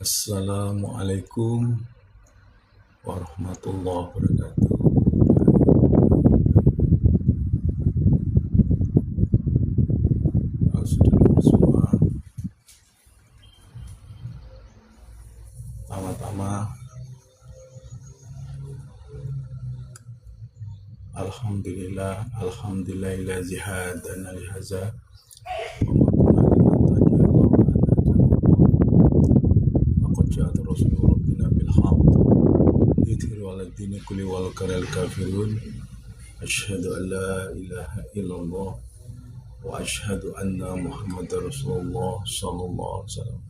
Assalamualaikum warahmatullahi wabarakatuh. Saudara semua, pertama-tama alhamdulillahillazi hadana li hadza wa ma kunna linahtadiya laqad ja'at rasulur rabbina bil haqq yudhiru 'ala ad-dini kulli walau karihal kafirun. Asyhadu an la ilaha illallah wa asyhadu anna Muhammadar Rasulullah sallallahu alaihi wasallam.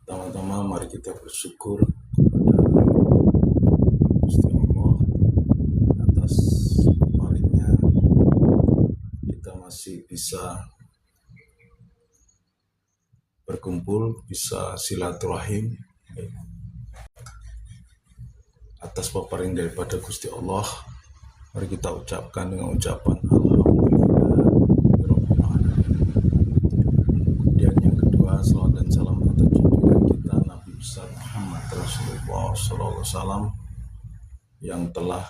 Pertama-tama mari kita bersyukur kepada Gusti Allah atas kemarinnya kita masih bisa berkumpul, bisa silaturahim atas peparing daripada Gusti Allah. Mari kita ucapkan dengan ucapan alhamdulillah. Kemudian yang kedua, salawat dan salam atas junjungan kita Nabi besar Muhammad Rasulullah SAW yang telah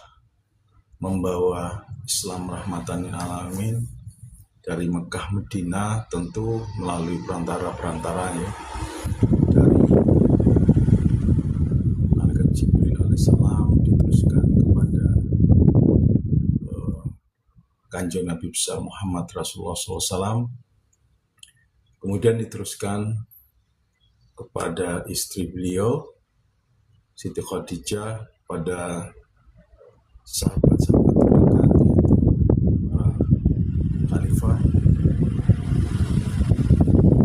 membawa Islam rahmatan lil alamin dari Mekah Madinah, tentu melalui perantara-perantaranya dari malaikat Jibril alaihissalam, diteruskan kepada Kanjeng Nabi besar Muhammad Rasulullah SAW, kemudian diteruskan kepada istri beliau Siti Khadijah, pada sahabat-sahabat terdekat yaitu para khalifah,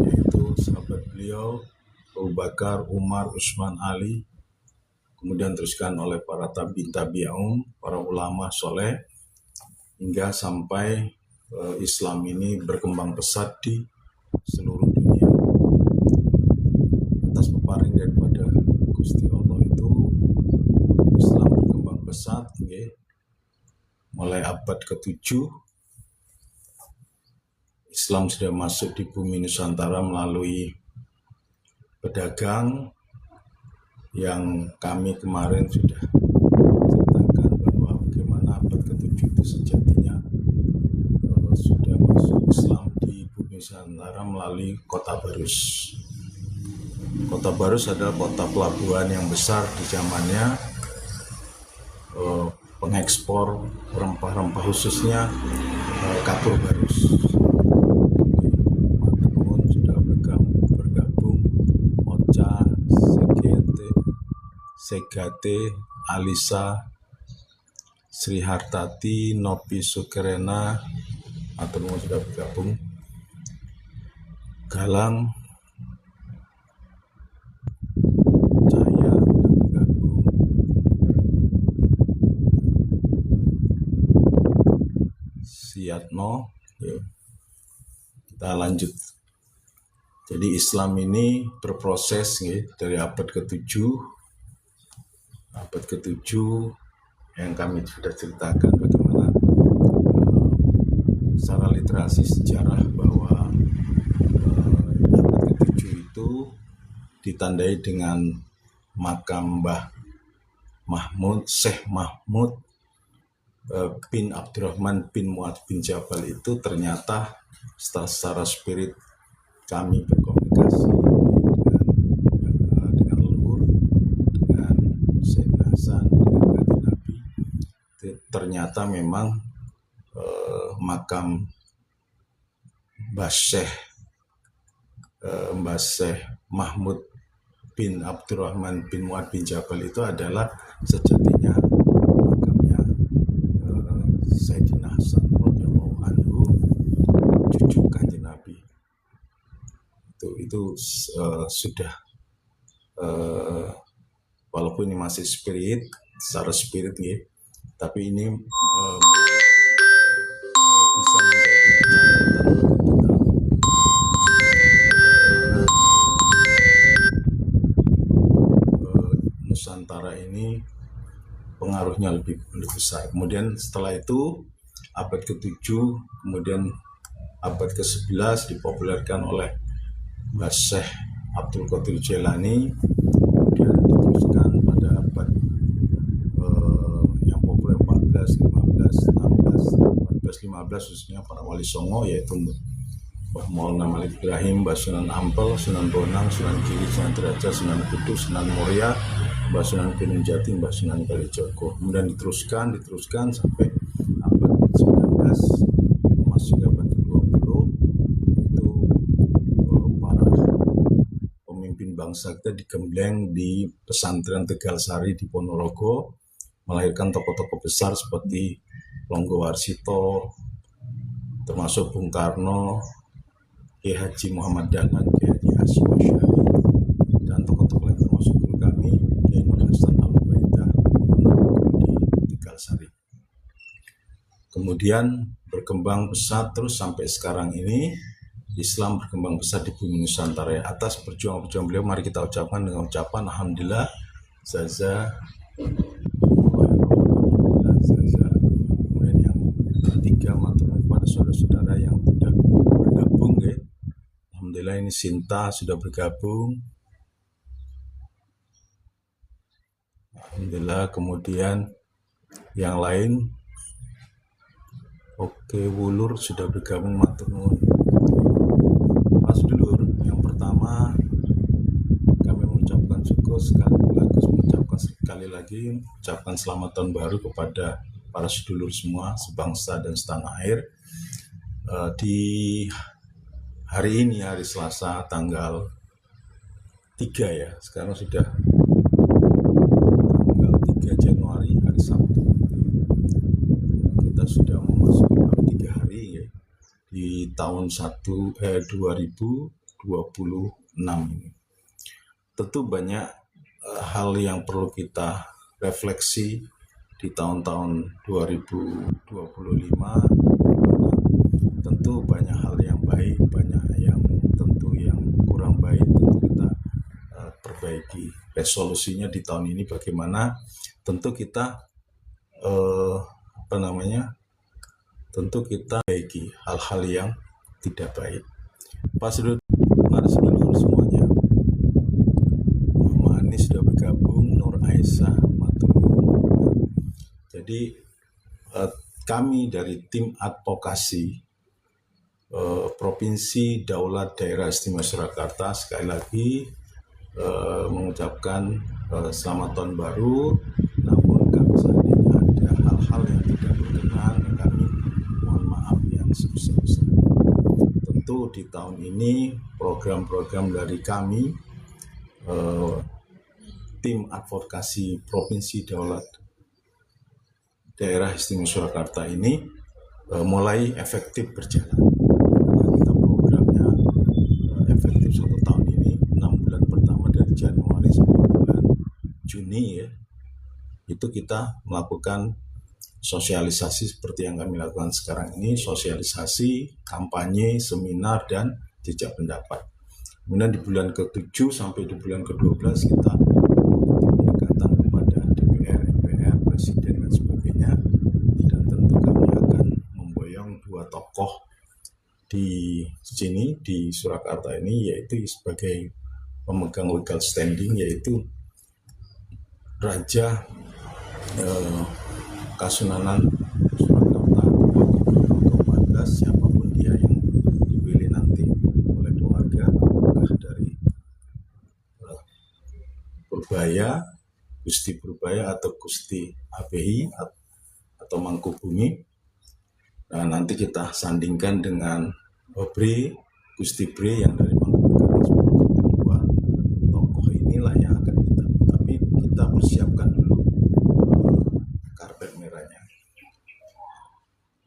yaitu sahabat beliau Abu Bakar, Umar, Utsman, Ali, kemudian teruskan oleh para tabi'in, para ulama soleh, hingga sampai Islam ini berkembang pesat di seluruh dunia. Atas peparing daripada Gusti Allah itu Islam berkembang pesat, mulai abad ke-7 Islam sudah masuk di bumi Nusantara melalui pedagang yang kami kemarin sudah ceritakan bahwa bagaimana abad ke-7 itu sejatinya sudah masuk Islam di bumi Nusantara melalui Kota Barus. Kota Barus adalah kota pelabuhan yang besar di zamannya, pengekspor rempah-rempah khususnya kapur barus. Teman-teman sudah bergabung Ocha, Segate, Alisa, Sri Hartati, Nopi Sukerena, atau sudah bergabung, Galang, Cahaya sudah bergabung, Siatno. Kita lanjut. Jadi Islam ini berproses dari abad ke-7 yang kami sudah ceritakan bagaimana secara literasi sejarah bahwa abad ke-7 itu ditandai dengan makam Mbah Mahmud, Syekh Mahmud bin Abdurrahman bin Mu'ad bin Jabal. Itu ternyata secara spirit kami berkomunikasi dengan leluhur, dengan Sayyidina Hasan, dengan Kanjeng Nabi. Ternyata memang makam Mbah Syekh Mahmud bin Abdurrahman bin Mu'ad bin Jabal itu adalah sejatinya makamnya Sayyidina Hasan radhiyallahu anhu, cucu Kanjeng Nabi. Itu sudah walaupun ini masih secara spirit tapi ini bisa menjadi catatan kita Nusantara ini pengaruhnya lebih besar. Kemudian setelah itu abad ke-7, kemudian abad ke-11 dipopulerkan oleh Mbah Syekh Abdul Qadir Jailani, kemudian diteruskan pada abad yang populer 14, 15, 16, 14, 15 khususnya para wali songo, yaitu Mbah Maulana Malik Ibrahim, Mbah Sunan Ampel, Sunan Bonang, Sunan Giri, Sunan Derajat, Sunan Kudus, Sunan Muria, Mbah Sunan Gunung Jati, Mbah Sunan Kalijogo. Kemudian diteruskan sampai abad 19 masuk abad 20, itu para pemimpin bangsa kita digembleng di pesantren Tegal Sari di Ponorogo, melahirkan tokoh-tokoh besar seperti Longgo Warsito, termasuk Bung Karno, Kiai Haji Muhammad Dahlan, Kiai Haji Hasyim Asy'ari, dan tokoh-tokoh lain termasuk guru kami Kiai Nur Hasan Al-Ubaidah di Tegal Sari. Kemudian berkembang pesat terus sampai sekarang ini, Islam berkembang pesat di bumi Nusantara. Atas perjuangan beliau, mari kita ucapkan dengan ucapan Alhamdulillah, Zaza. Kemudian yang ketiga, matur kepada saudara-saudara yang sudah bergabung, ya. Alhamdulillah ini Sinta sudah bergabung. Alhamdulillah. Kemudian yang lain, oke, Wulur sudah bergabung, matur nuwun. Mas Dulur, yang pertama kami mengucapkan syukur sekali lagi mengucapkan selamat tahun baru kepada para sedulur semua, sebangsa dan setanah air. Di hari ini, hari Selasa, tanggal 3 ya, sekarang sudah tanggal 3 Januari, hari Sabtu. Kita sudah memasuki baru 3 hari ya, di tahun 2026 ini. Tentu banyak hal yang perlu kita refleksi di tahun-tahun 2025. Tentu banyak hal yang baik, banyak yang tentu yang kurang baik, tentu kita perbaiki. Resolusinya di tahun ini bagaimana? Tentu kita tentu kita perbaiki hal-hal yang tidak baik. Pak Sedulur, para sedulur semuanya, Mama Anis sudah bergabung, Nur Aisyah, matur nuwun. Jadi kami dari tim advokasi Provinsi Daulat Daerah Istimewa Surakarta sekali lagi mengucapkan selamat tahun baru. Namun kami seandainya ada hal-hal yang tidak berkenan, kami mohon maaf yang sebesar-besarnya. Tentu di tahun ini program-program dari kami tim advokasi Provinsi Daulat Daerah Istimewa Surakarta ini mulai efektif berjalan. Kita programnya efektif 1 tahun ini, 6 bulan pertama dari Januari sampai bulan Juni ya, itu kita melakukan sosialisasi seperti yang kami lakukan sekarang ini, sosialisasi, kampanye, seminar, dan jejak pendapat. Kemudian di bulan ke-7 sampai di bulan ke-12 kita pendekatan kepada DPR, MPR, Presiden, dan sebagainya. Dan tentu kami akan memboyong 2 tokoh di sini, di Surakarta ini, yaitu sebagai pemegang legal standing, yaitu Raja Kasunanan Surakarta 2014, siapapun dia yang dipilih nanti oleh keluarga, apakah dari Purbaya, Gusti Purbaya atau Gusti ABI atau Mangkubumi. Nah, nanti kita sandingkan dengan Bre, Gusti Bre yang dari Mangkunegaran. Seperti 2 tokoh inilah yang akan tapi kita persiapkan dulu karpet merahnya.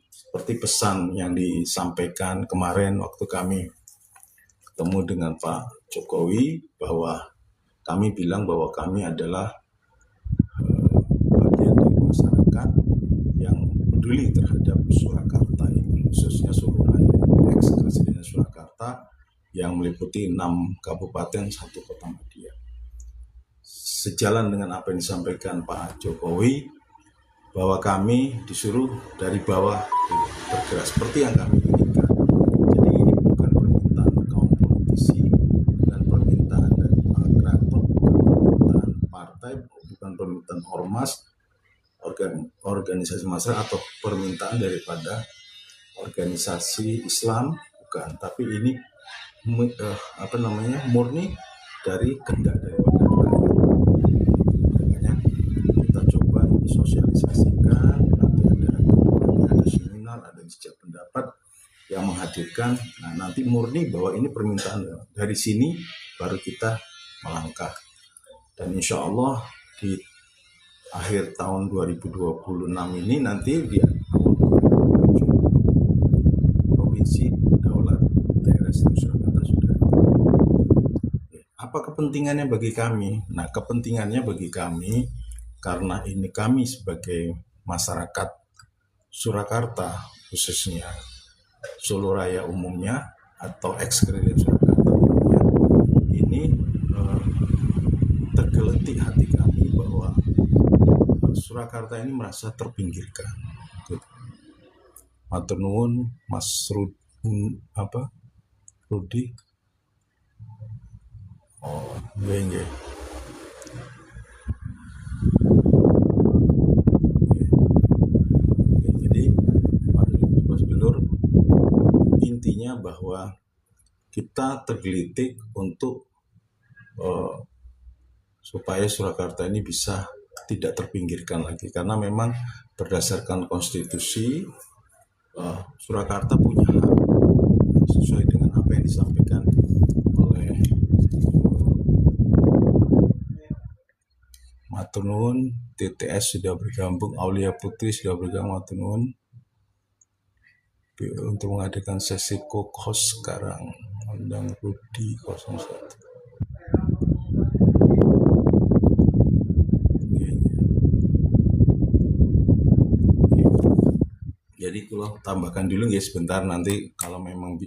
Seperti pesan yang disampaikan kemarin waktu kami ketemu dengan Pak Jokowi, bahwa kami bilang bahwa kami adalah bagian dari masyarakat yang peduli terhadap Surakarta ini, khususnya Solo Raya, ex-Presiden Surakarta yang meliputi 6 kabupaten, 1 kota media. Sejalan dengan apa yang disampaikan Pak Jokowi, bahwa kami disuruh dari bawah bergerak seperti yang kami inginkan. Jadi ini bukan permintaan kaum politisi dan permintaan ormas, organisasi masyarakat atau permintaan daripada organisasi Islam, bukan, tapi ini murni dari kehendak daripada rakyat. Makanya kita coba ini sosialisasikan, nanti ada seminar, ada jejak pendapat yang menghadirkan. Nah, nanti murni bahwa ini permintaan, dari sini baru kita melangkah. Dan insya Allah di akhir tahun 2026 ini nanti di provinsi daulat daerah istimewa Surakarta sudah. Apa kepentingannya bagi kami? Nah, kepentingannya bagi kami karena ini kami sebagai masyarakat Surakarta, khususnya Solo Raya umumnya atau ex-Krilin Surakarta umumnya, ini tergeletik hati kami bahwa Surakarta ini merasa terpinggirkan. Matur nuwun Mas Rudi. Oh, nggih. Jadi Mas Bilur, intinya bahwa kita tergelitik untuk supaya Surakarta ini bisa tidak terpinggirkan lagi, karena memang berdasarkan konstitusi Surakarta punya hak sesuai dengan apa yang disampaikan oleh matur nuwun, TTS sudah bergabung, Aulia Putri sudah bergabung, matur nuwun, untuk mengadakan sesi kokos sekarang. Undang Rudi 01. Jadi kalau tambahkan dulu ya sebentar, nanti kalau memang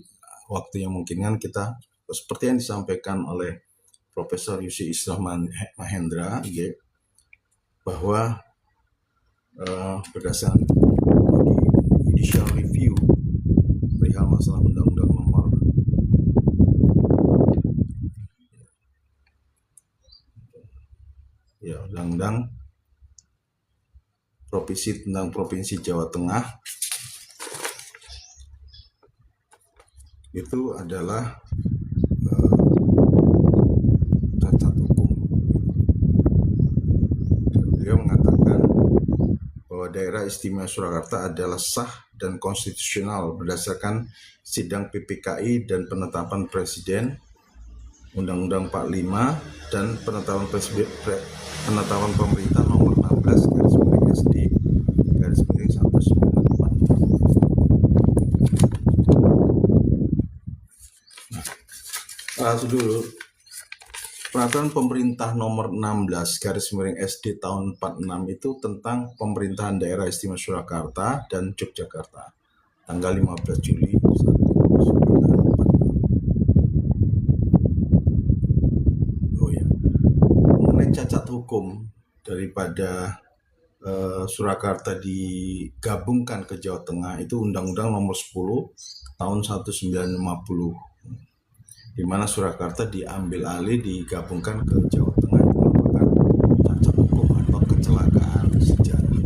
waktu yang memungkinkan kita seperti yang disampaikan oleh Profesor Yusri Islam Mahendra ya, bahwa berdasarkan judicial review perihal masalah undang-undang nomor undang-undang provinsi tentang Provinsi Jawa Tengah itu adalah cacat hukum. Beliau mengatakan bahwa daerah istimewa Surakarta adalah sah dan konstitusional berdasarkan sidang PPKI dan penetapan Presiden Undang-Undang 45 dan penetapan pemerintah nomor 16 SD garis miring 1994. Dulu peraturan pemerintah nomor 16 garis miring SD tahun 46 itu tentang pemerintahan daerah istimewa Surakarta dan Yogyakarta tanggal 15 Juli 1945. Mengenai cacat hukum daripada Surakarta digabungkan ke Jawa Tengah itu Undang-Undang nomor 10 tahun 1950, di mana Surakarta diambil alih digabungkan ke Jawa Tengah. Itu merupakan cacat hukum atau kecelakaan sejarah.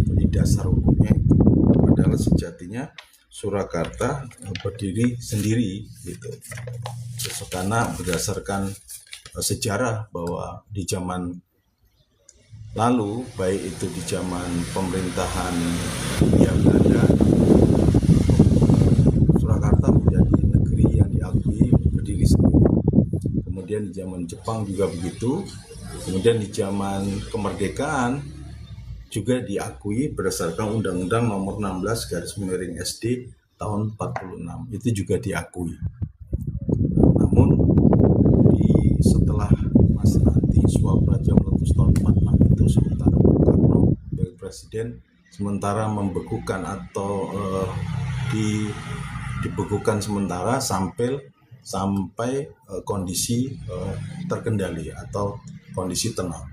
Jadi dasar hukumnya itu adalah sejatinya Surakarta berdiri sendiri gitu. Karena berdasarkan sejarah bahwa di zaman lalu, baik itu di zaman pemerintahan Hindia Belanda, Surakarta menjadi negeri yang diakui berdiri sendiri. Kemudian di zaman Jepang juga begitu. Kemudian di zaman kemerdekaan juga diakui berdasarkan Undang-Undang nomor 16 garis miring SD tahun 46. Itu juga diakui. Namun setelah masa anti suap Raja meletus tahun 46 itu, sementara Bung Karno sebagai presiden sementara membekukan atau dibekukan sementara sampai kondisi terkendali atau kondisi tenang.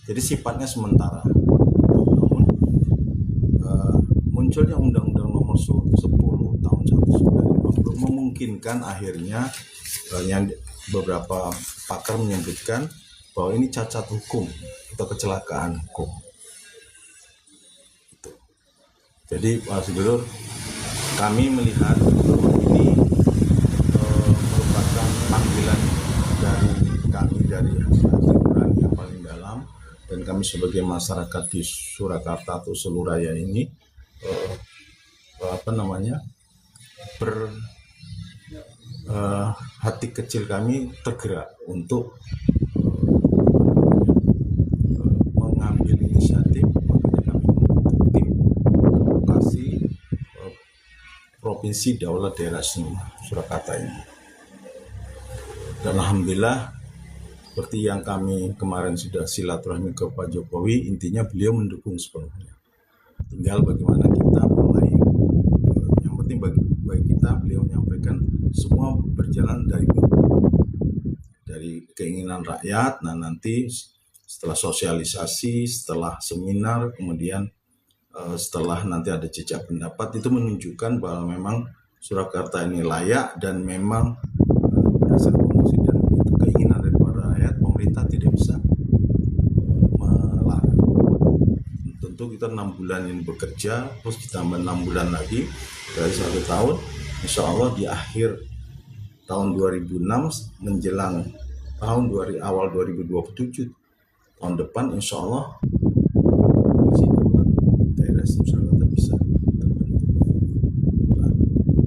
Jadi sifatnya sementara. Namun munculnya Undang-Undang nomor 10 tahun 1950 memungkinkan akhirnya yang beberapa pakar menyebutkan bahwa ini cacat hukum atau kecelakaan hukum. Jadi Pak Sedulur, kami melihat ini merupakan panggilan dari kami, dari hati nurani yang paling dalam, dan kami sebagai masyarakat di Surakarta atau Seluraya ini hati kecil kami tergerak untuk mengambil inisiatif. Makanya kami membentuk tim advokasi Provinsi Daulat Daerah Istimewa Surakarta ini. Dan alhamdulillah, seperti yang kami kemarin sudah silaturahmi ke Pak Jokowi, intinya beliau mendukung sepenuhnya. Tinggal bagaimana kita mulai. Yang penting bagi kita, beliau menyampaikan semua berjalan dari bawah, dari keinginan rakyat. Nah, nanti setelah sosialisasi, setelah seminar, kemudian setelah nanti ada jejak pendapat, itu menunjukkan bahwa memang Surakarta ini layak dan memang berdasarkan fungsi dan itu keinginan dari para rakyat, pemerintah tidak bisa melarang. Tentu kita 6 bulan ini bekerja, terus ditambah 6 bulan lagi dari 1 tahun, insya Allah di akhir tahun 2006 menjelang awal 2027 tahun depan, insya Allah daerah Surakarta bisa terbentuk.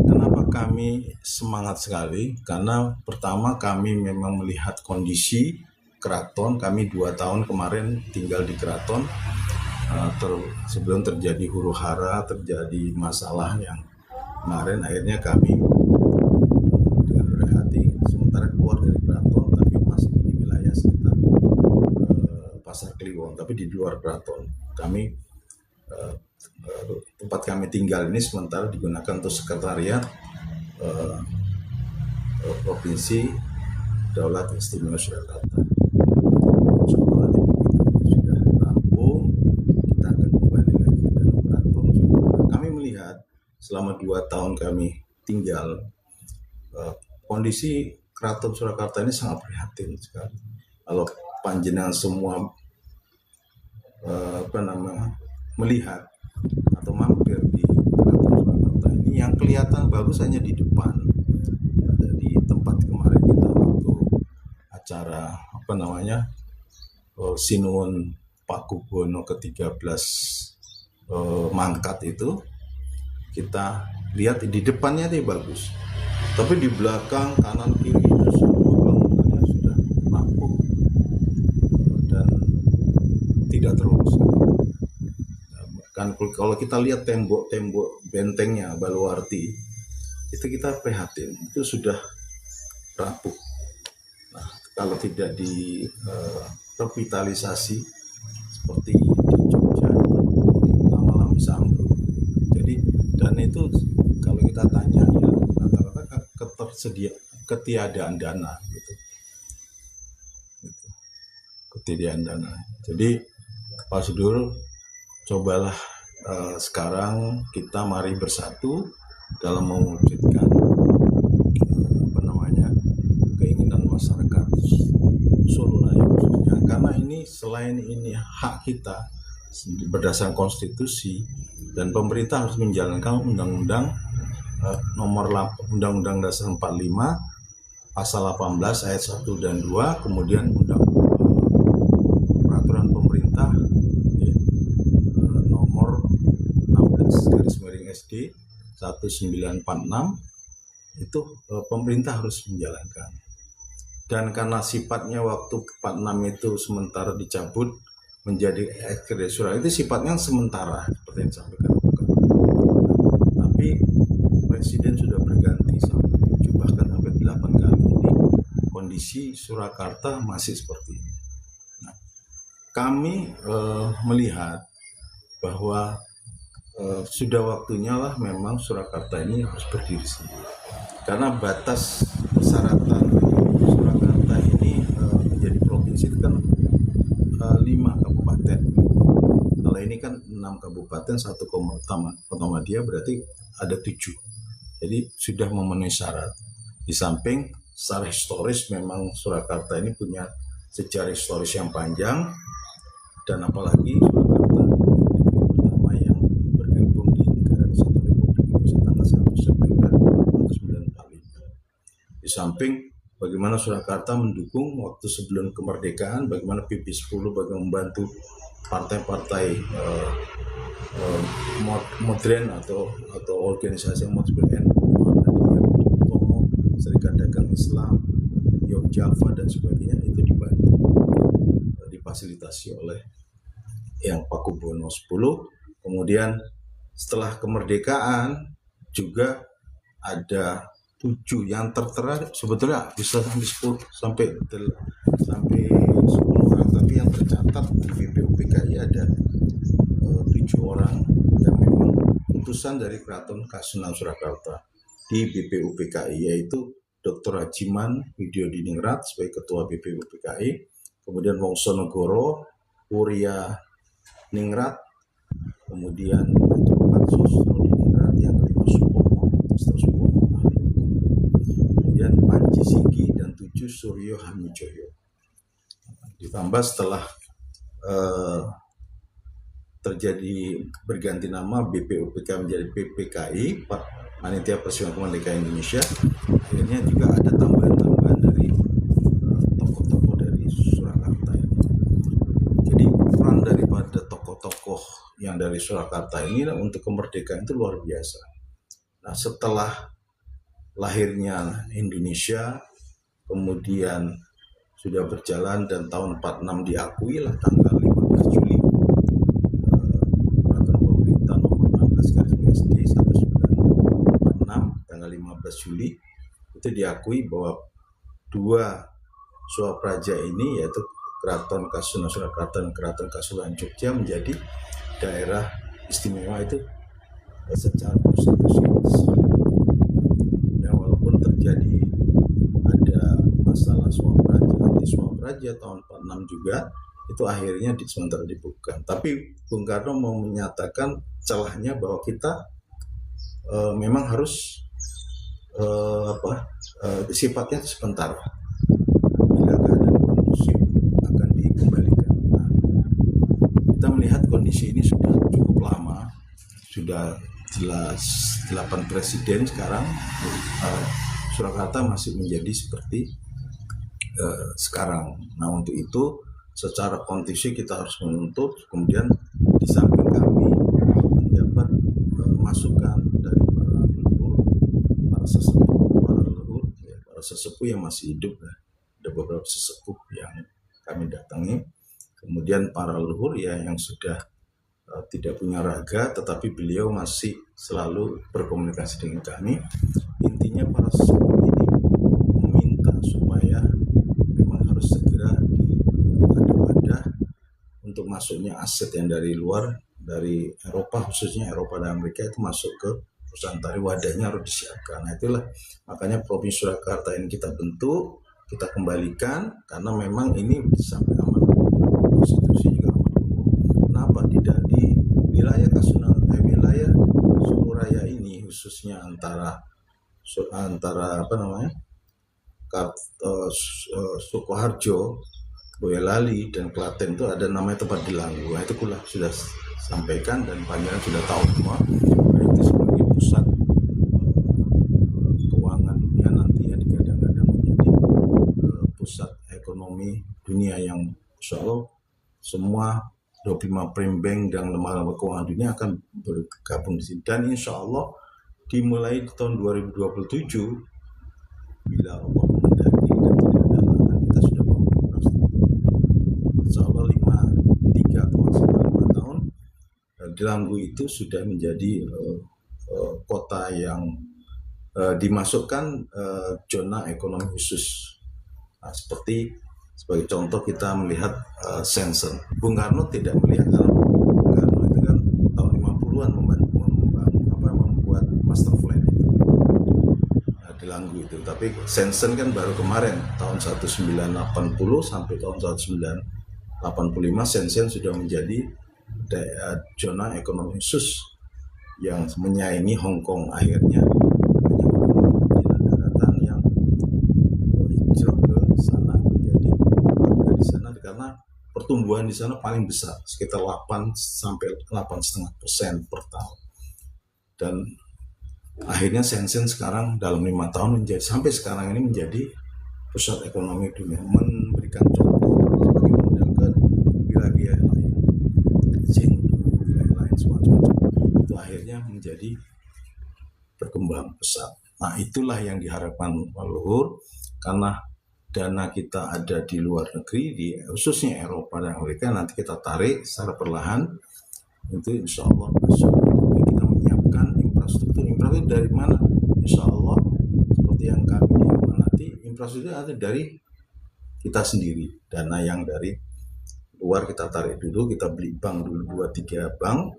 Kenapa kami semangat sekali? Karena pertama, kami memang melihat kondisi keraton. Kami 2 tahun kemarin tinggal di keraton, sebelum terjadi huru-hara, terjadi masalah yang kemarin, akhirnya kami dengan berhati sementara keluar dari keraton, tapi masih di wilayah sekitar Pasar Kliwon, tapi di luar keraton. Kami tempat kami tinggal ini sementara digunakan untuk sekretariat Provinsi Daulat Istimewa Surakarta. Insya Allah nanti begitu sudah rampung, kita akan kembali lagi ke dalam keraton. Kami melihat selama 2 tahun kami tinggal, kondisi keraton Surakarta ini sangat prihatin sekali. Kalau panjenengan semua melihat atau mampir di keraton Surakarta ini, yang kelihatan bagus hanya di depan. Ada di tempat kemarin kita waktu acara Sinuwun Pakubuwono ke-13 mangkat itu, kita lihat di depannya itu bagus, tapi di belakang kanan kiri itu semua bangunannya sudah rapuh dan tidak terurus. Kan kalau kita lihat tembok-tembok bentengnya Baluarti itu kita prihatin, itu sudah rapuh. Nah, kalau tidak direvitalisasi seperti di Jogja, lama-lama bisa ambruk. Jadi, dan itu kalau kita tanya ya rata-rata ketiadaan dana gitu. Ketiadaan dana. Jadi Pak Sedulur, cobalah sekarang kita mari bersatu dalam mewujudkan keinginan masyarakat Seluraya khususnya, karena ini selain ini hak kita berdasarkan konstitusi, dan pemerintah harus menjalankan undang-undang Undang-Undang Dasar 45 pasal 18 ayat 1 dan 2, kemudian peraturan pemerintah nomor 16/SD 1946, itu pemerintah harus menjalankan. Dan karena sifatnya waktu 46 itu sementara dicabut menjadi eksekusi, itu sifatnya sementara seperti yang disampaikan. Tapi presiden sudah berganti bahkan sampai 8 kali. Ini kondisi Surakarta masih seperti ini. Nah, kami melihat bahwa sudah waktunya lah memang Surakarta ini harus berdiri sendiri, karena batas persyaratan Surakarta ini menjadi provinsi itu kan 5 kabupaten. Kalau ini kan 6 kabupaten, 1 kota Madia, berarti ada 7. Jadi sudah memenuhi syarat. Di samping secara historis memang Surakarta ini punya sejarah historis yang panjang, dan apalagi Surakarta negeri pertama yang bergabung di Negara Kesatuan Republik Indonesia tanggal 1 September 1945. Di samping bagaimana Surakarta mendukung waktu sebelum kemerdekaan, bagaimana PP10 bagaimana membantu partai-partai modern atau organisasi yang modern, Muhammadiyah, Tomo, Serikat Dagang Islam, Yom Java dan sebagainya, itu dibantu, difasilitasi oleh yang Pakubuwono X. Kemudian setelah kemerdekaan juga ada 7 yang tertera, sebetulnya bisa sampai 10 orang, tapi yang tercatat di BPUPKI ada 7 orang yang memang utusan dari Keraton Kasunan Surakarta di BPUPKI, yaitu Dr. Hajiman Widyodiningrat sebagai Ketua BPUPKI, kemudian Wongsonegoro, Purya Ningrat, kemudian Pansus Ningrat, yang kelima Supomo, kemudian Panji Sigi, dan 7 Suryo Hamijoyo. Ditambah setelah terjadi berganti nama BPUPKI menjadi PPKI, Panitia Persiapan Kemerdekaan Indonesia, akhirnya juga ada tambahan-tambahan dari tokoh-tokoh dari Surakarta ini. Jadi peran daripada tokoh-tokoh yang dari Surakarta ini untuk kemerdekaan itu luar biasa. Nah, setelah lahirnya Indonesia, kemudian sudah berjalan dan tahun 46 diakui lah tanggal 15 Juli peraturan pemerintah nomor 16/SD 1946 tanggal 15 Juli itu diakui bahwa 2 swapraja ini, yaitu Keraton Kasunan Surakarta dan Keraton Kasunan Jogja, menjadi daerah istimewa itu secara konstitusi. Ya, walaupun terjadi ada masalah swapraja, anti swapraja tahun 46 juga, itu akhirnya sementara dibuka. Tapi Bung Karno mau menyatakan celahnya bahwa kita memang harus sifatnya sebentar. Bila keadaan kondusif akan dikembalikan. Nah, kita melihat kondisi ini sudah cukup lama, sudah jelas 8 presiden sekarang. Surakarta masih menjadi seperti sekarang. Nah, untuk itu secara kondisi kita harus menuntut. Kemudian di samping kami mendapat masukan dari para leluhur, para sesepuh yang masih hidup. Ada beberapa sesepuh yang kami datangi. Kemudian para leluhur ya yang sudah tidak punya raga, tetapi beliau masih selalu berkomunikasi dengan kami. Intinya para sesepuh ini meminta supaya memang harus segera ada wadah untuk masuknya aset yang dari luar, dari Eropa, khususnya Eropa dan Amerika, itu masuk ke perusahaan tari. Wadahnya harus disiapkan. Nah, itulah makanya Provinsi Surakarta ini kita bentuk, kita kembalikan, karena memang ini sampai amanat konstitusi juga amanat hukum. Kenapa tidak di wilayah wilayah Soluraya ini, khususnya antara Sukoharjo, Boyolali dan Klaten itu ada namanya tempat Delanggu. Nah, itu pula sudah sampaikan dan panjenengan sudah tahu semua. Itu sebagai pusat keuangan dunia, nantinya digadang-gadang menjadi pusat ekonomi dunia yang insya Allah semua 25 prime bank dan lembaga keuangan dunia akan bergabung di sini. Dan insya Allah dimulai di tahun 2027, bila Allah menghendaki dan tidak ada halangan, kita sudah bangun infrastruktur. Insya Allah 3 atau maksimal 5 tahun, Delanggu itu sudah menjadi kota yang dimasukkan zona ekonomi khusus. Nah, sebagai contoh kita melihat Shenzhen. Bung Karno tidak melihat, Bung Karno itu kan tahun 50-an membuat master plan itu, Delanggu itu. Tapi Shenzhen kan baru kemarin tahun 1980 sampai tahun 1985 Shenzhen sudah menjadi zona ekonomi khusus yang menyaingi Hong Kong. Akhirnya daratan yang hijrah ke sana menjadi warga di sana. pertumbuhan di sana paling besar, sekitar 8 sampai 8,5% per tahun. Dan akhirnya Shenzhen sekarang dalam 5 tahun menjadi, sampai sekarang ini menjadi pusat ekonomi dunia, memberikan contoh sebagai model ke wilayah lain, Chengdu, wilayah lain semacam itu, akhirnya menjadi berkembang pesat. Nah, itulah yang diharapkan Pak Luhur, karena dana kita ada di luar negeri, khususnya Eropa dan Amerika, nanti kita tarik secara perlahan. Itu insya Allah kita menyiapkan infrastruktur dari mana? Insya Allah seperti yang kami diamanati, infrastruktur ada dari kita sendiri. Dana yang dari luar kita tarik dulu, kita beli bank dulu 2-3 bank,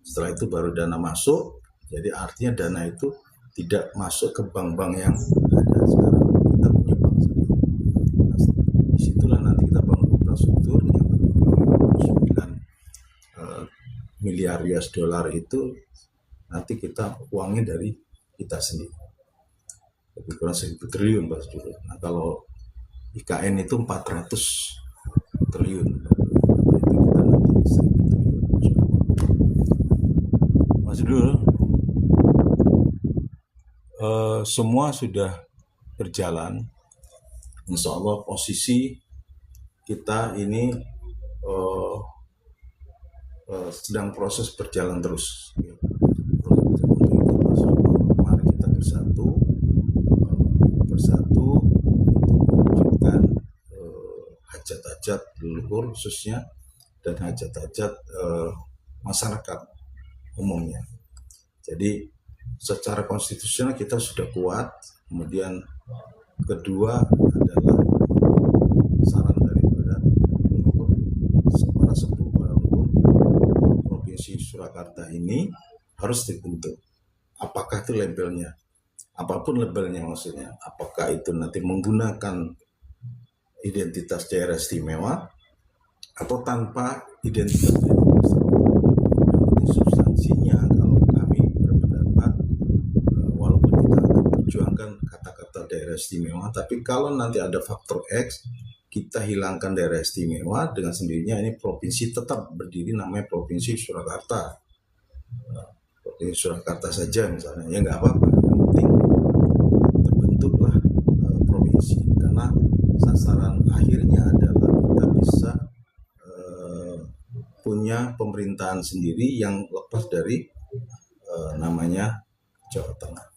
setelah itu baru dana masuk. Jadi artinya dana itu tidak masuk ke bank-bank yang ada sekarang, kita punya bank sendiri. Nah, disitulah nanti kita bangun infrastruktur yang 9 miliar US dollar itu nanti kita uangnya dari kita sendiri, lebih kurang 1.000 triliun Pak Sudiro. Nah, kalau IKN itu 400 triliun, itu kita nanti 1.000 triliun. Mas Sudiro, semua sudah berjalan. Insya Allah posisi kita ini sedang proses berjalan terus. Mari kita bersatu untuk mewujudkan hajat-hajat leluhur khususnya dan hajat-hajat masyarakat umumnya. Jadi secara konstitusional kita sudah kuat. Kemudian kedua adalah saran daripada leluhur, para sepuh, para leluhur, Provinsi Surakarta ini harus dibentuk. Apakah itu labelnya? Apapun labelnya maksudnya. Apakah itu nanti menggunakan identitas daerah istimewa atau tanpa identitas daerah istimewa. Yang penting substansinya, kalau kami berpendapat, walaupun kita akan perjuangkan kata-kata daerah istimewa, tapi kalau nanti ada faktor X, kita hilangkan daerah istimewa, dengan sendirinya ini provinsi tetap berdiri namanya Provinsi Surakarta. Provinsi Surakarta saja misalnya, ya nggak apa-apa. Yang penting terbentuklah provinsi, karena sasaran akhirnya adalah kita bisa punya pemerintahan sendiri yang lepas dari namanya Jawa Tengah.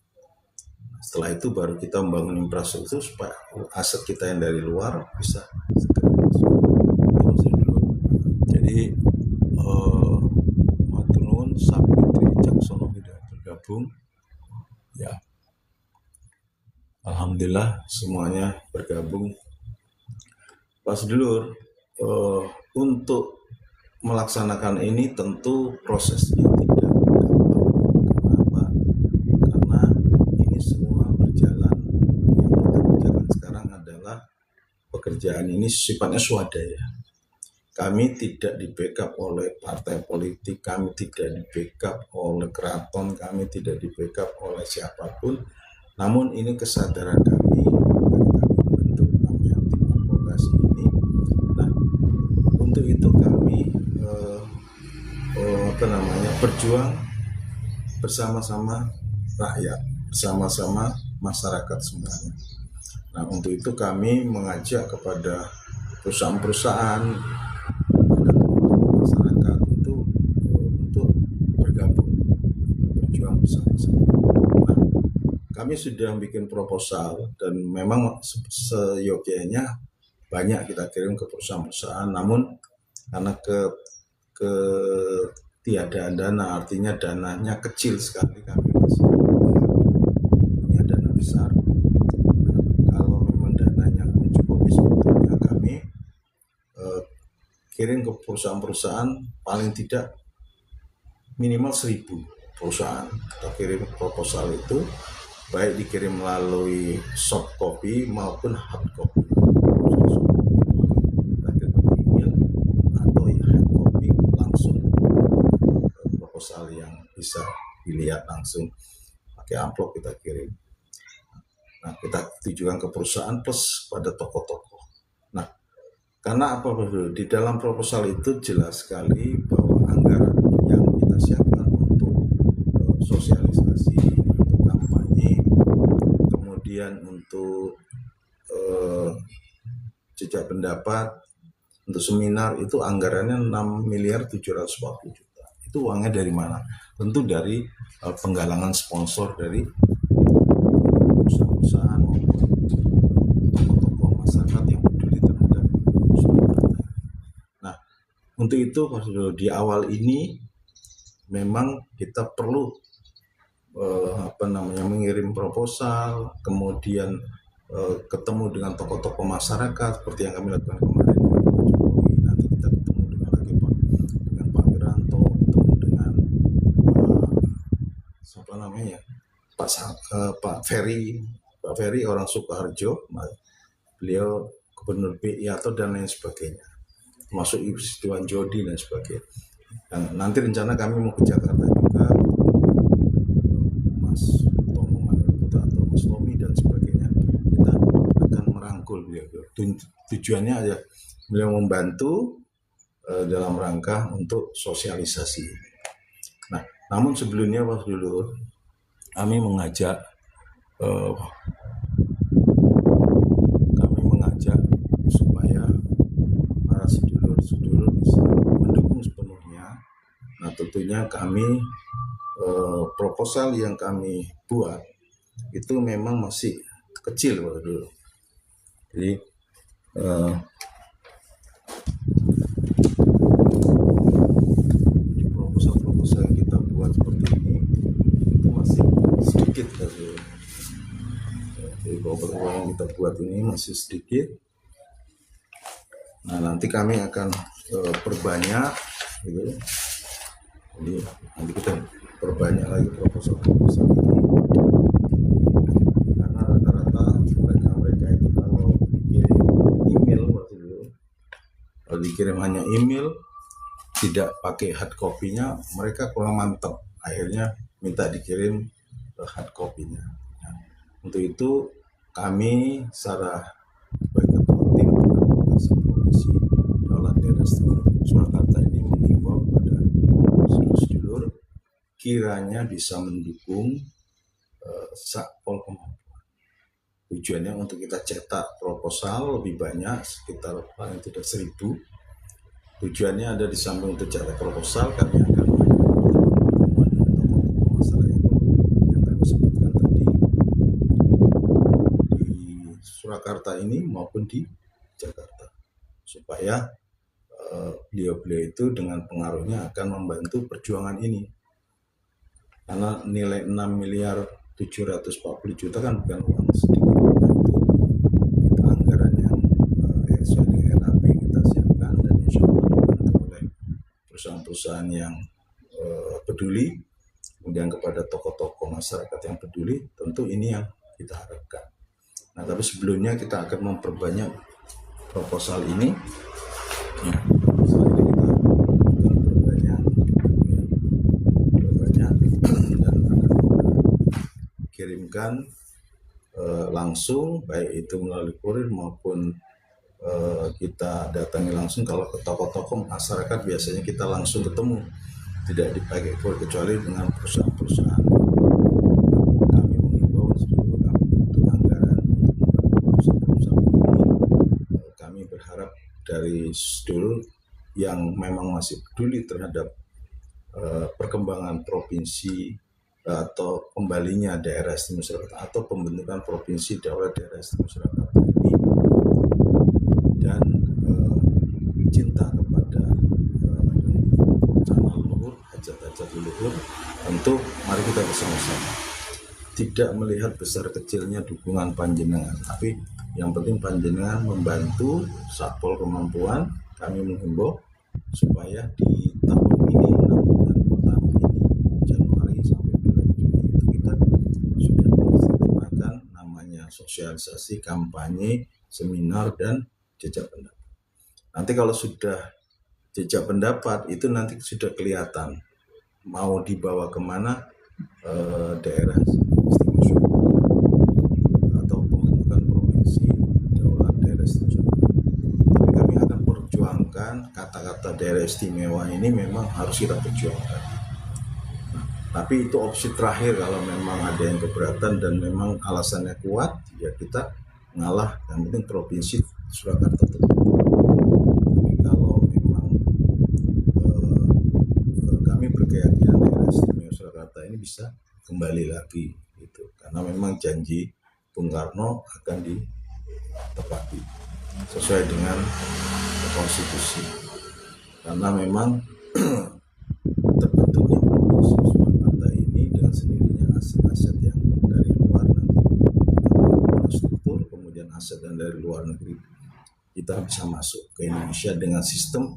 Setelah itu baru kita membangun infrastruktur supaya aset kita yang dari luar bisa segera masuk. Jadi matur nuwun Sapitri Wicaksono sudah bergabung. Ya, alhamdulillah semuanya bergabung. Pak Sedulur, untuk melaksanakan ini tentu prosesnya tidak gampang. Kenapa? Karena ini semua berjalan. Yang kita kerjakan sekarang adalah pekerjaan ini sifatnya swadaya. Kami tidak di-backup oleh partai politik, kami tidak di-backup oleh keraton, kami tidak di-backup oleh siapapun. Namun ini kesadaran kami membentuk namanya tim advokasi ini. Nah, untuk itu kami berjuang bersama-sama rakyat, bersama-sama masyarakat semuanya. Nah, untuk itu kami mengajak kepada perusahaan-perusahaan, masyarakat itu untuk bergabung, berjuang bersama-sama. Nah, kami sudah bikin proposal dan memang seyogyanya banyak kita kirim ke perusahaan-perusahaan, namun karena ketiadaan dana, artinya dananya kecil sekali, kami masih punya dana besar. Kalau memang dananya mencukupi, sebetulnya kami kirim ke perusahaan-perusahaan, paling tidak minimal 1.000 perusahaan. Kita kirim proposal itu, baik dikirim melalui soft copy maupun hard copy. Proposal yang bisa dilihat langsung pakai amplop kita kirim. Nah, kita tujukan ke perusahaan plus pada toko-toko. Nah, Karena apa Bro? Di dalam proposal itu jelas sekali bahwa anggaran yang kita siapkan untuk sosialisasi, untuk kampanye, kemudian untuk jejak pendapat, untuk seminar itu anggarannya 6.740 juta. Itu uangnya dari mana? Tentu dari penggalangan sponsor dari perusahaan-perusahaan maupun tokoh-tokoh masyarakat yang peduli terhadap Surakarta. Nah, untuk itu di awal ini memang kita perlu mengirim proposal, kemudian ketemu dengan tokoh-tokoh masyarakat seperti yang kami lakukan kemarin dengan Pak Jokowi. Nanti kita ketemu dengan lagi dengan Pak Wiranto, ketemu dengan Pak Ferry orang Sukoharjo, beliau Gubernur BI atau dan lain sebagainya, termasuk Iwan Jodi dan sebagainya. Dan nanti rencana kami mau ke Jakarta juga, Mas Tomo Manurputra atau Mas Tommy dan sebagainya. Kita akan merangkul beliau. Tujuannya aja beliau membantu dalam rangka untuk sosialisasi. Nah, namun sebelumnya Pak dulu kami mengajak supaya para sedulur-sedulur bisa mendukung sepenuhnya. Nah, tentunya kami proposal yang kami buat itu memang masih kecil Pak dulu. Jadi di proposal yang kita buat seperti ini itu masih sedikit Pak dulu. Jadi proposal yang kita buat ini masih sedikit. Nah, nanti kami akan perbanyak gitu. Jadi nanti kita perbanyak lagi proposal ini, karena rata-rata mereka itu kalau dikirim email waktu itu, kalau dikirim hanya email tidak pakai hard copy-nya, mereka kurang mantap, akhirnya minta dikirim hard copy-nya. Nah, untuk itu kami secara sebagai ketua tim advokasi provinsi Daulat Daerah Istimewa Surakarta ini mengimbau kepada sedulur-sedulur kiranya bisa mendukung Satpol Kemampuan. Tujuannya untuk kita cetak proposal lebih banyak, sekitar paling tidak 1.000. Tujuannya ada di samping untuk cetak proposal, kami akan pertemuan dengan tokoh-tokoh masyarakat yang kami sebutkan tadi di Surakarta ini maupun di Jakarta, supaya beliau-beliau itu dengan pengaruhnya akan membantu perjuangan ini. Karena nilai 6.740 juta kan bukan uang sedikit. Itu anggaran yang sesuai dengan RAP kita siapkan, dan insya Allah dibantu oleh perusahaan-perusahaan yang peduli, kemudian kepada tokoh-tokoh masyarakat yang peduli. Tentu ini yang kita harapkan. Nah, tapi sebelumnya kita akan memperbanyak proposal ini. Ya, proposal ini kita akan perbanyak dan akan kirimkan langsung, baik itu melalui kurir maupun kita datangi langsung. Kalau ke tokoh-tokoh masyarakat biasanya kita langsung ketemu, tidak dipakai kurir kecuali dengan perusahaan-perusahaan. Kami mengimbau seluruh kami butuh anggaran untuk perusahaan-perusahaan ini. Kami berharap dari sedulur yang memang masih peduli terhadap perkembangan provinsi atau kembalinya daerah istimewa Surakarta atau pembentukan provinsi Daulat Daerah Istimewa Surakarta ini, dan cinta kepada rencana leluhur, hajat-hajat leluhur, tentu mari kita bersama-sama tidak melihat besar kecilnya dukungan panjenengan, tapi yang penting panjenengan membantu Satpol Kemampuan. Kami menghimbau supaya di tahun ini, 6 bulan pertama ini, Januari sampai bulan Juni, itu kita sudah melaksanakan namanya sosialisasi, kampanye, seminar, dan jejak pendapat. Nanti kalau sudah jejak pendapat itu nanti sudah kelihatan mau dibawa kemana daerah istimewa Surakarta atau pembentukan provinsi Daulat Daerah Istimewa Surakarta. Tapi kami akan sampaikan, kata-kata daerah istimewa ini memang harus kita perjuangkan. Tapi itu opsi terakhir kalau memang ada yang keberatan dan memang alasannya kuat, ya kita ngalah. Yang penting provinsi Surakarta tetap. Tapi kalau memang kami berkeyakinan daerah istimewa Surakarta ini bisa kembali lagi, gitu. Karena memang janji Bung Karno akan ditepati sesuai dengan konstitusi. Karena memang terbentuknya provinsi Surakarta ini dengan sendirinya aset-aset yang dari luar nanti infrastruktur, kemudian aset yang dari luar negeri, kita bisa masuk ke Indonesia dengan sistem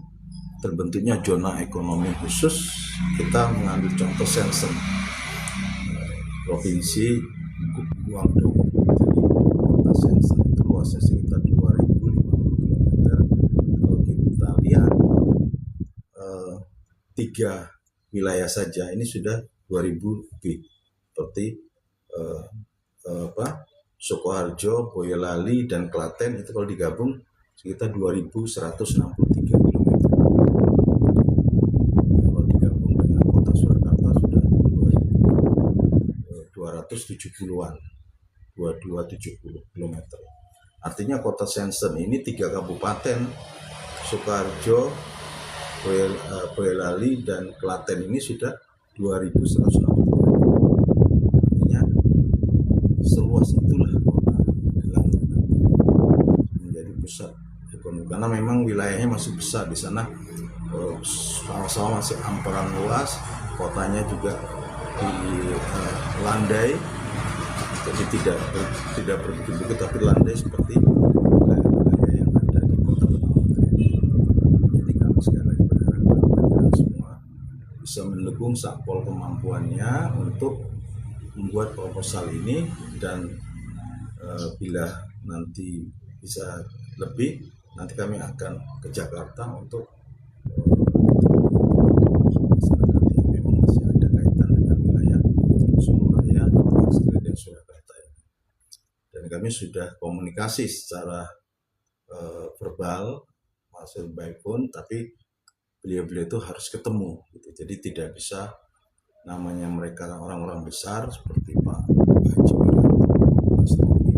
terbentuknya zona ekonomi khusus. Kita mengambil contoh Shenzhen, provinsi Guangdong. Jadi kota Shenzhen itu luasnya sekitar 2050 km. Kalau kita lihat 3 wilayah saja ini sudah 2000 lebih, seperti Sukoharjo, Boyolali, dan Klaten. Itu kalau digabung sekitar 2163 km. Kalau digabung dengan kota Surakarta sudah 270-an, 2270 km. Artinya kota Shenzhen ini 3 kabupaten, Sukoharjo, Boyolali, dan Klaten ini sudah 2163. Artinya seluas itulah kota yang menjadi pusat ekonomi. Karena memang wilayahnya masih besar di sana, sawah-sawah masih hamparan luas, kotanya juga di landai, jadi tidak berbukit-bukit tapi landai seperti wilayah-wilayah yang ada di kota Petamburan. Jadi kami sekali lagi berharap kalian semua bisa mendukung Satpol kemampuannya untuk membuat proposal ini, dan bila nanti bisa lebih, nanti kami akan ke Jakarta untuk masyarakat yang memang masih ada kaitan dengan wilayah Surabaya atau dan Surakarta. Dan kami sudah komunikasi secara verbal, masih baik pun, tapi beliau-beliau itu harus ketemu, gitu. Jadi tidak bisa namanya mereka orang-orang besar seperti Pak Haji Wiranto, Mas Tommy,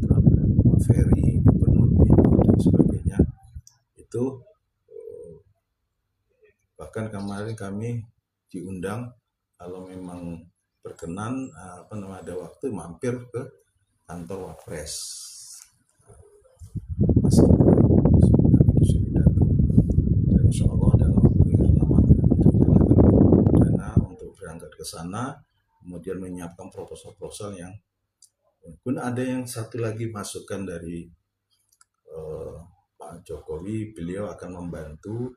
Pak Ferry, Gubernur BI, dan sebagainya. Itu bahkan kemarin kami diundang, kalau memang berkenan ada waktu, mampir ke kantor Wapres. Mas kami disuruh datang, dan insya Allah dalam waktu yang lama dana untuk berangkat ke sana, kemudian menyiapkan proposal-proposal yang pun ada yang satu lagi masukan dari Pak Jokowi. Beliau akan membantu,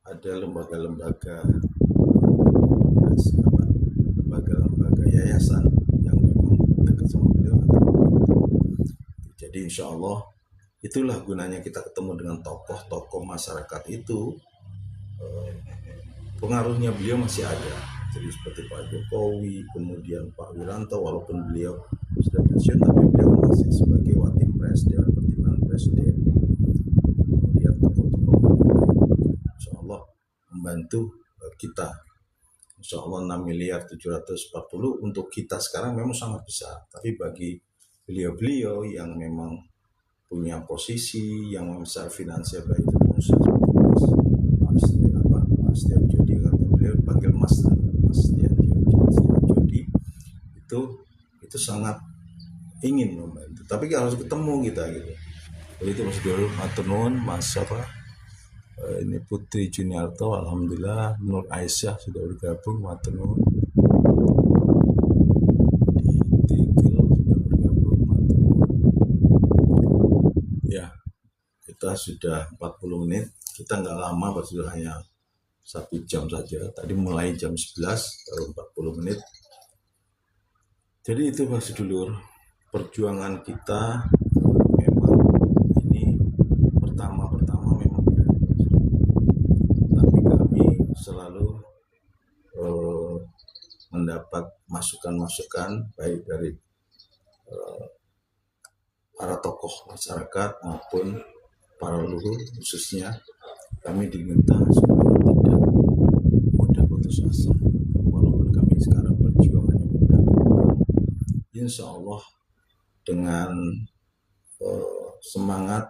ada lembaga-lembaga yayasan yang memang dekat sama beliau. Jadi insya Allah itulah gunanya kita ketemu dengan tokoh-tokoh masyarakat itu. Pengaruhnya beliau masih ada. Jadi seperti Pak Jokowi, kemudian Pak Wiranto, walaupun beliau sudah pensiun, tapi beliau masih sebagai Watim Pres, Dewan Pertimbangan Presiden. Kemudian tokoh-tokoh insya Allah membantu kita. Insya Allah 6.740 untuk kita sekarang memang sangat besar, tapi bagi beliau-beliau yang memang punya posisi yang besar finansial, baik itu pengusaha seperti Pak Setiabudi, kata beliau panggil Mas Setiabudi, itu sangat ingin membantu, tapi harus ketemu kita, gitu. Jadi itu Mas Dulu, matur nuwun, Mas ini Putri Juniarto, alhamdulillah. Nur Aisyah sudah bergabung, matur nuwun. Di Tigil sudah bergabung, matur nuwun. Ya, kita sudah 40 menit. Kita nggak lama, sudah hanya 1 jam saja. Tadi mulai jam 11, baru 40 menit. Jadi itu Mas Dulur, perjuangan kita memang ini pertama memang berat. Tapi kami selalu mendapat masukan-masukan baik dari para tokoh masyarakat maupun para leluhur, khususnya kami diminta supaya tidak mudah putus asa. Walaupun kami sekarang berjuang hanya beberapa bulan, insya Allah dengan semangat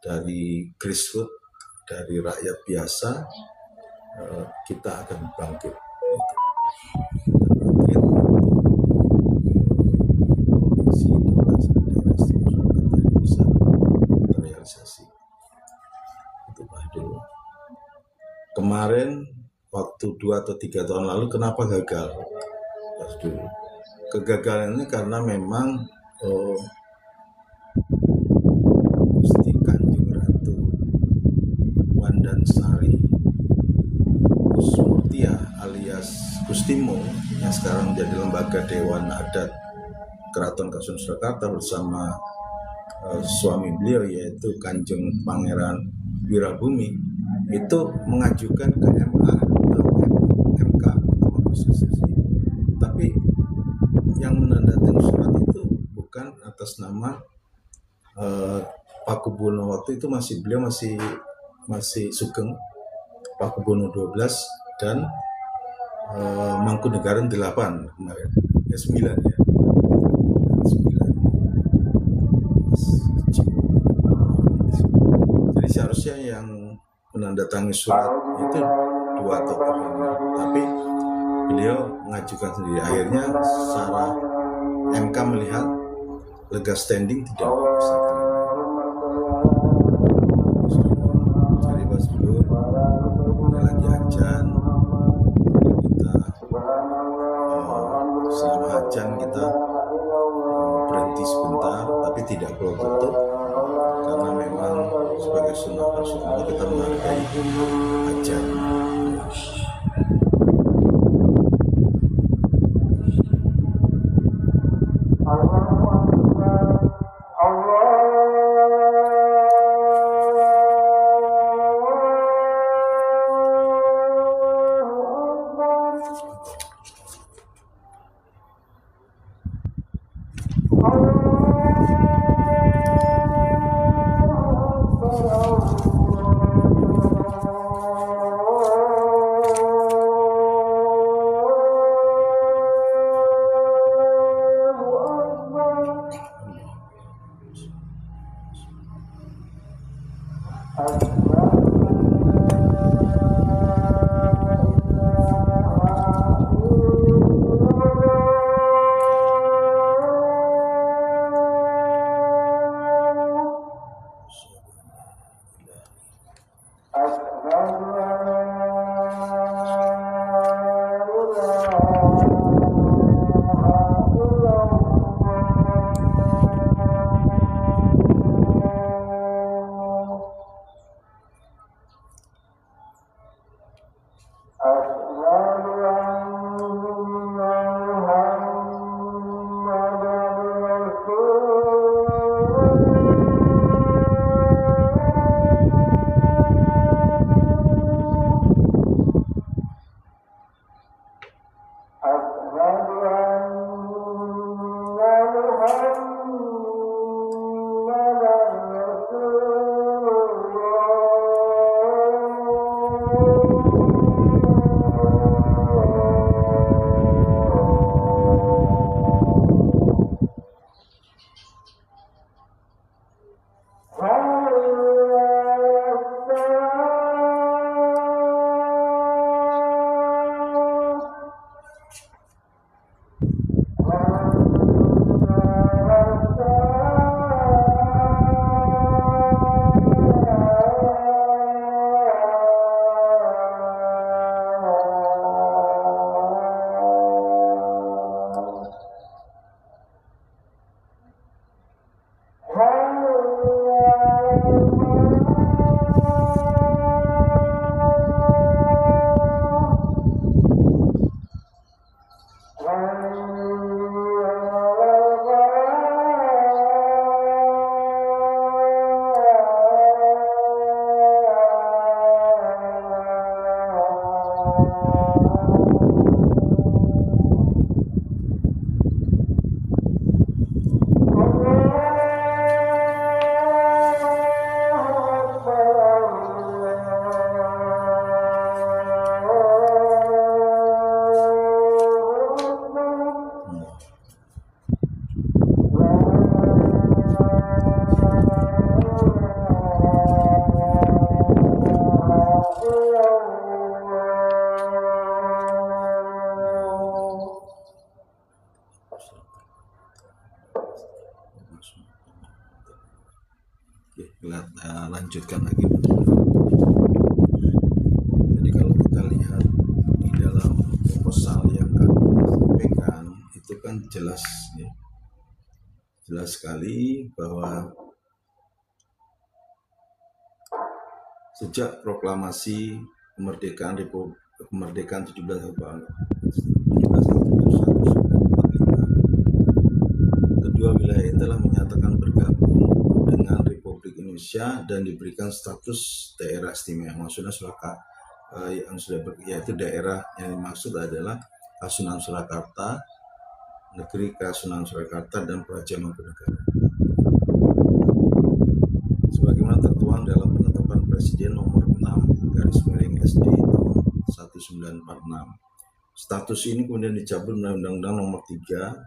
dari grassroots, dari rakyat biasa, kita akan bangkit. Bangkit provinsi daerah istimewa Yogyakarta bisa terrealisasi. Itu Pak dulu. Kemarin waktu 2 atau 3 tahun lalu kenapa gagal? Dulu. Kegagalan ini karena memang Gusti Kanjeng Ratu Wandansari Kusmurtia alias Gustimo yang sekarang menjadi lembaga Dewan Adat Keraton Kasunanan Surakarta bersama suami beliau yaitu Kanjeng Pangeran Wirabumi itu mengajukan ke MK Mahkamah Konstitusi, tapi yang menandatangani surat itu bukan atas nama Pakubuwono waktu itu beliau masih Sugeng, Pakubuwono 12 dan Mangkunegaran 8 kemarin, 9 ya. 9. Jadi seharusnya yang menandatangani surat itu 2 atau 3, tapi beliau mengajukan sendiri. Akhirnya secara MK melihat legal standing tidak bisa terima. Jadi pas dulu ini lagi ajan, jadi kita selama ajan kita berhenti sebentar, tapi tidak perlu tutup karena memang sebagai sunnah Rasulullah kita menghargai ajan. lanjutkan lagi. Jadi kalau kita lihat di dalam proposal yang kami sampaikan itu kan jelas ya, jelas sekali bahwa sejak proklamasi kemerdekaan 17 Agustus 1945, kedua wilayah telah menyatakan bergabung dengan Republik Indonesia dan diberikan status daerah istimewa. Maksudnya yaitu daerah yang dimaksud adalah Kasunan Surakarta, Negeri Kasunan Surakarta, dan Praja Mangkunegaran. Sebagaimana tertuang dalam penetapan Presiden nomor 6/SD tahun 1946. Status ini kemudian dicabut oleh Undang-Undang nomor 3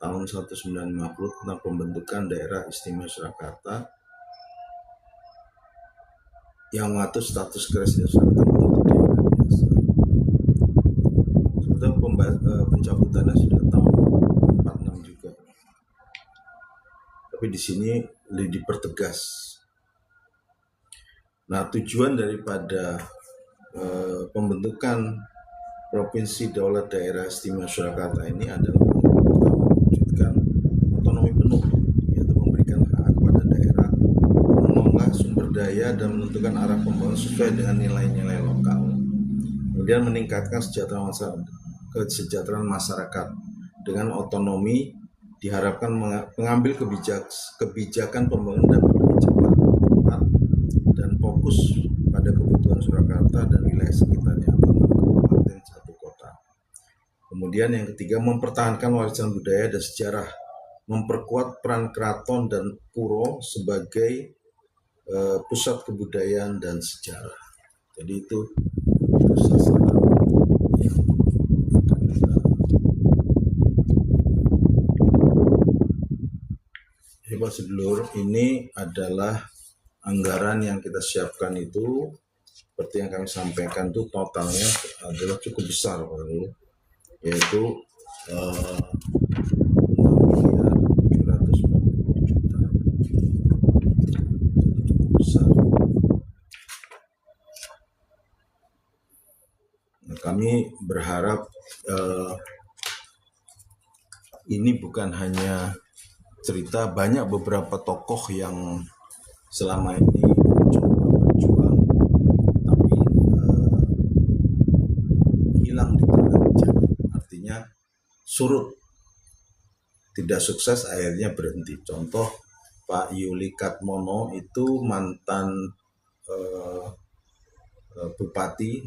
tahun 1950 tentang pembentukan daerah istimewa Surakarta yang mengatur status Presiden Surakarta menjadi daerah biasa. Sebetulnya pencabutannya sudah tahun 46 juga. Tapi di sini dipertegas. Nah, tujuan daripada pembentukan Provinsi Daulat Daerah Istimewa Surakarta ini adalah mewujudkan otonomi penuh, yaitu memberikan hak kepada daerah mengolah sumber daya dan menentukan arah pembangunan sesuai dengan nilai-nilai lokal. Kemudian meningkatkan kesejahteraan masyarakat dengan otonomi diharapkan mengambil kebijakan pembangunan dapat lebih cepat, dan fokus pada kebutuhan Surakarta dan wilayah sekitarnya atau kabupaten satu kota. Kemudian yang ketiga, mempertahankan warisan budaya dan sejarah, memperkuat peran keraton dan puro sebagai pusat kebudayaan dan sejarah. Jadi itu sasaran yang akan kita. Pak Sedulur, ini adalah anggaran yang kita siapkan itu, seperti yang kami sampaikan itu totalnya adalah cukup besar, Pak Sedulur, yaitu 6.740 juta. Jadi cukup besar. Nah, kami berharap ini bukan hanya cerita, banyak beberapa tokoh yang selama ini mencoba berjuang tapi hilang di tengah jalan, artinya surut, tidak sukses, akhirnya berhenti. Contoh Pak Yuli Katmono itu mantan Bupati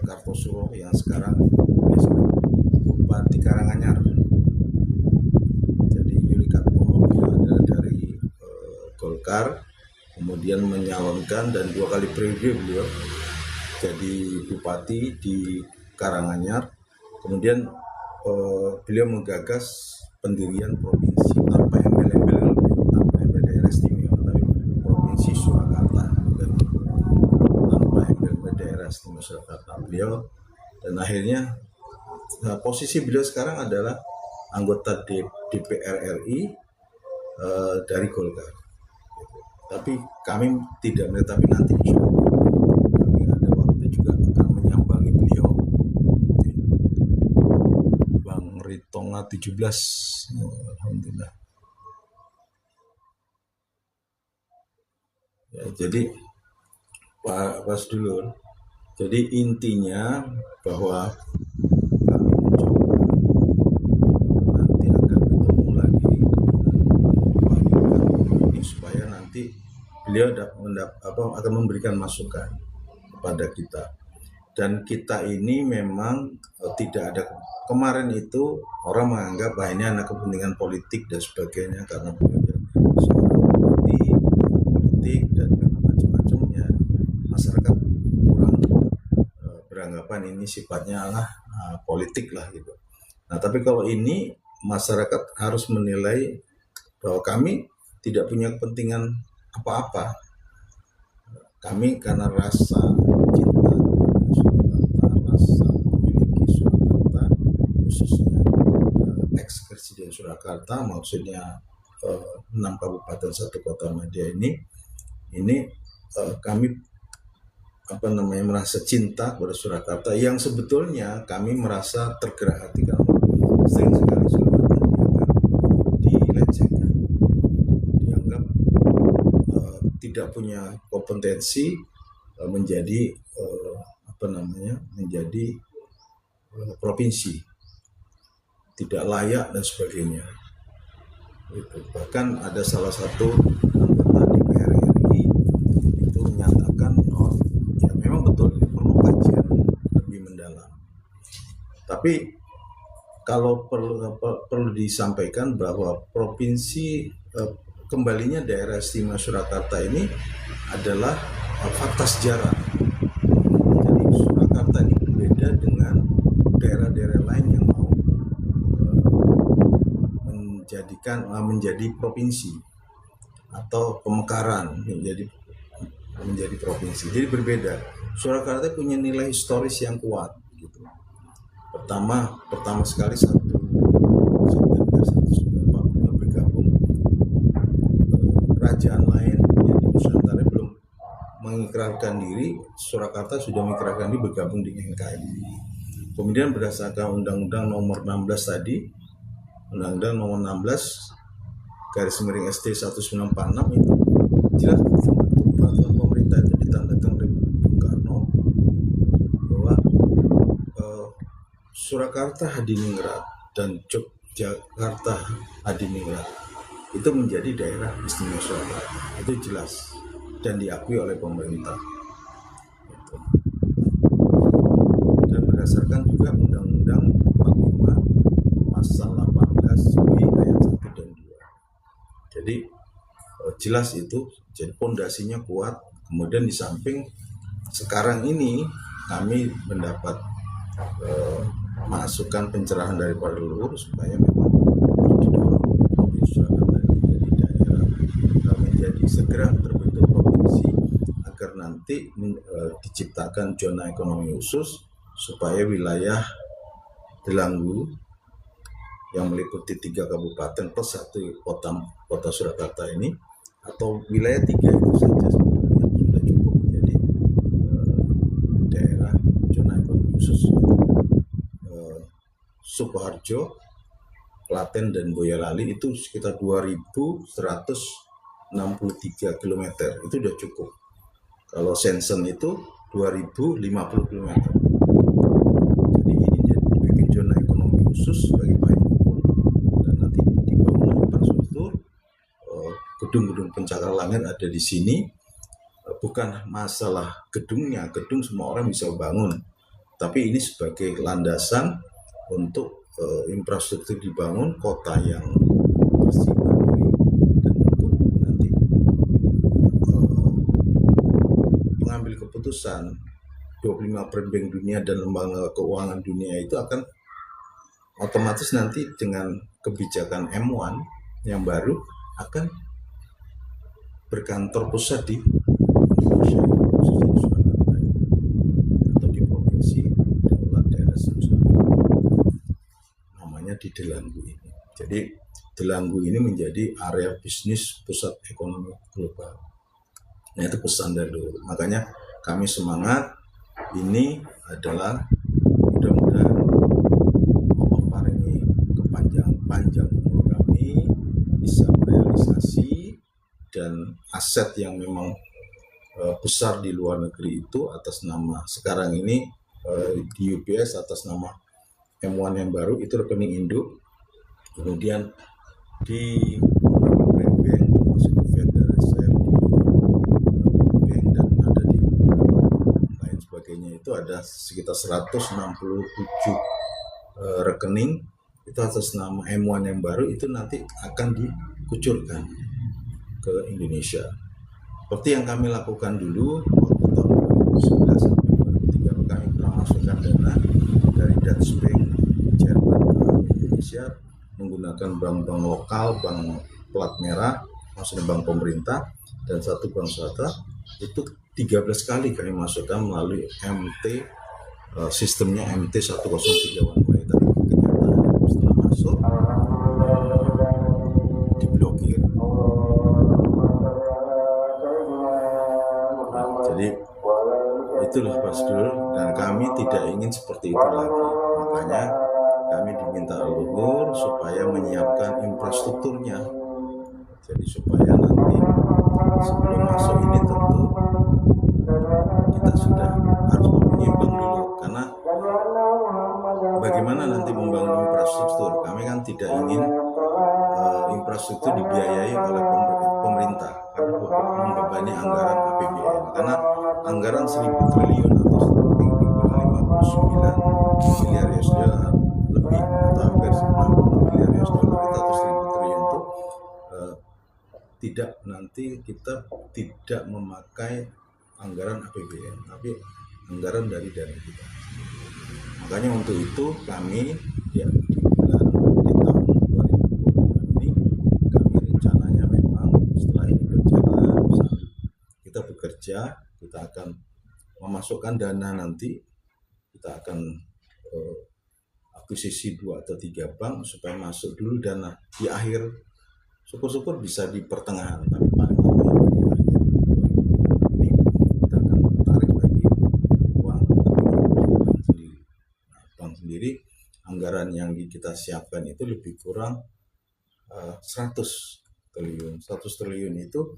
Kartosuro yang sekarang Bupati Karanganyar. Dari Golkar, kemudian menyalonkan dan 2 kali periode beliau jadi bupati di Karanganyar. Kemudian beliau menggagas pendirian provinsi tanpa embel-embel daerah istimewa, tapi provinsi Surakarta, dan tanpa embel-embel daerah istimewa Surakarta beliau, dan akhirnya posisi beliau sekarang adalah anggota DPR RI dari Golkar. Tapi kami tidak menetapi nanti, insya Allah kami ada waktu juga akan menyambangi beliau. Bang Ritonga 17, alhamdulillah. Ya, jadi Pak Sedulur, jadi intinya bahwa beliau akan memberikan masukan kepada kita, dan kita ini memang tidak ada. Kemarin itu orang menganggap bahwa ini anak kepentingan politik dan sebagainya, karena seorang politik dan macam-macamnya, masyarakat kurang beranggapan ini sifatnya politik lah gitu. Nah, tapi kalau ini masyarakat harus menilai bahwa kami tidak punya kepentingan apa-apa. Kami karena rasa cinta Surakarta, rasa memiliki Surakarta, khususnya ex-Presiden Surakarta, maksudnya 6 kabupaten 1 kota media ini, ini kami merasa cinta pada Surakarta, yang sebetulnya kami merasa tergerak hati karena sering sekali Surakarta dilecehkan, dianggap tidak punya kompetensi menjadi provinsi, tidak layak dan sebagainya. Bahkan ada salah satu anggota DPR RI itu menyatakan, ya memang betul ini perlu kajian lebih mendalam. Tapi kalau perlu disampaikan bahwa provinsi kembalinya daerah istimewa Surakarta ini adalah fakta sejarah. Jadi Surakarta ini berbeda dengan daerah-daerah lain yang mau menjadi provinsi atau pemekaran menjadi provinsi. Jadi berbeda. Surakarta punya nilai historis yang kuat. Gitu. Pertama sekali 1 September 1945 bergabung. Kerajaan lain yang di Nusantara belum mengikrarkan diri, Surakarta sudah mengikrarkan diri bergabung di NKRI. Kemudian berdasarkan Undang-Undang Nomor 16 tadi, Undang-Undang Nomor 16/ST 1946 itu jelas peraturan pemerintah itu ditandatangani oleh Bung Karno bahwa Surakarta Hadiningrat dan Yogyakarta Hadiningrat itu menjadi daerah istimewa Surakarta. Itu jelas dan diakui oleh pemerintah. Dan berdasarkan juga Undang-Undang 45 pasal 18B ayat 1 dan 2. Jadi jelas itu, jadi pondasinya kuat. Kemudian di samping sekarang ini kami mendapat masukan pencerahan dari para leluhur supaya memang didorong Surakarta menjadi daerah menjadi segera terbentuk provinsi agar nanti diciptakan zona ekonomi khusus supaya wilayah Delanggu yang meliputi 3 kabupaten plus 1 kota Surakarta ini, atau wilayah 3 itu saja sebenarnya sudah cukup menjadi daerah zona ekonomi khusus. Sukoharjo, Klaten dan Boyolali itu sekitar 2.163 km, itu sudah cukup. Kalau Sensen itu 2.050 km. Jadi ini dibikin zona ekonomi khusus bagi payung hukum, dan nanti dibangun infrastruktur. Gedung-gedung pencakar langit ada di sini. Bukan masalah gedungnya, gedung semua orang bisa bangun, tapi ini sebagai landasan untuk infrastruktur dibangun, kota yang bersih mandiri, dan untuk nanti pengambil keputusan 25 Bank Dunia dan lembaga keuangan dunia itu akan otomatis nanti dengan kebijakan M1 yang baru akan berkantor pusat di Indonesia, khususnya di Surakarta atau di provinsi Daulat Daerah Surakarta, namanya di Delanggu ini. Jadi Delanggu ini menjadi area bisnis pusat ekonomi global. Nah, itu pesan dari dulu. Makanya kami semangat. Ini adalah mudah-mudahan Allah paringi panjang umur kami bisa merealisasi, dan aset yang memang besar di luar negeri itu atas nama sekarang ini di UBS atas nama M1 yang baru itu rekening induk, kemudian di beberapa bank termasuk di Federal Reserve, di bank, dan ada di lain sebagainya itu ada sekitar 167 rekening itu atas nama M1 yang baru, itu nanti akan dikucurkan ke Indonesia. Seperti yang kami lakukan dulu waktu tahun 2011 sampai 2003, kami pernah masukkan dana dari Dutch Bank Jerman ke Indonesia menggunakan bank-bank lokal, bank plat merah, maksudnya bank pemerintah, dan 1 bank swasta. Itu 13 kali kami masukkan melalui MT, sistemnya MT 103 One Way. Tapi kenyataannya setelah masuk diblokir. itulah Pasdur, dan kami tidak ingin seperti itu lagi. Makanya kami diminta leluhur supaya menyiapkan infrastrukturnya. Jadi supaya nanti sebelum masuk ini tentu kita sudah harus menyimpang dulu, karena bagaimana nanti membangun infrastruktur, kami kan tidak ingin infrastruktur dibiayai oleh pemerintah karena membebani anggaran APBN, karena anggaran 1.000 triliun atau 59 miliar US dollar lebih atau hampir 60 miliar US dollar itu atau 1.000 triliun itu tidak, nanti kita tidak memakai anggaran APBN tapi anggaran dari dana kita. Makanya untuk itu kami ya di tahun 2020 ini kami rencananya memang setelah ini berjalan, kita bekerja, kita akan memasukkan dana, nanti kita akan akuisisi 2 atau 3 bank supaya masuk dulu dana di akhir, syukur-syukur bisa di pertengahan, tapi paling lama ya di akhir ini kita akan tarik lagi uang bank sendiri. Nah, bank sendiri anggaran yang kita siapkan itu lebih kurang 100 triliun. 100 triliun itu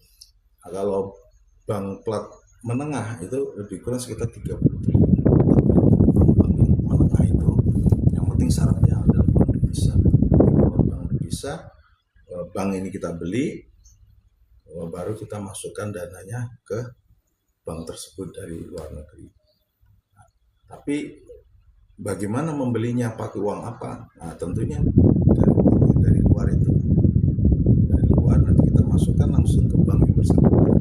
kalau bank plat menengah itu lebih kurang sekitar 30 triliun. Bank yang menengah itu yang penting syaratnya adalah bank devisa. Kalau bank devisa, bank ini kita beli, baru kita masukkan dananya ke bank tersebut dari luar negeri. Nah, tapi bagaimana membelinya, pakai uang apa? Nah, tentunya dari uang yang dari luar itu. Dari luar nanti kita masukkan langsung ke bank yang bersangkutan.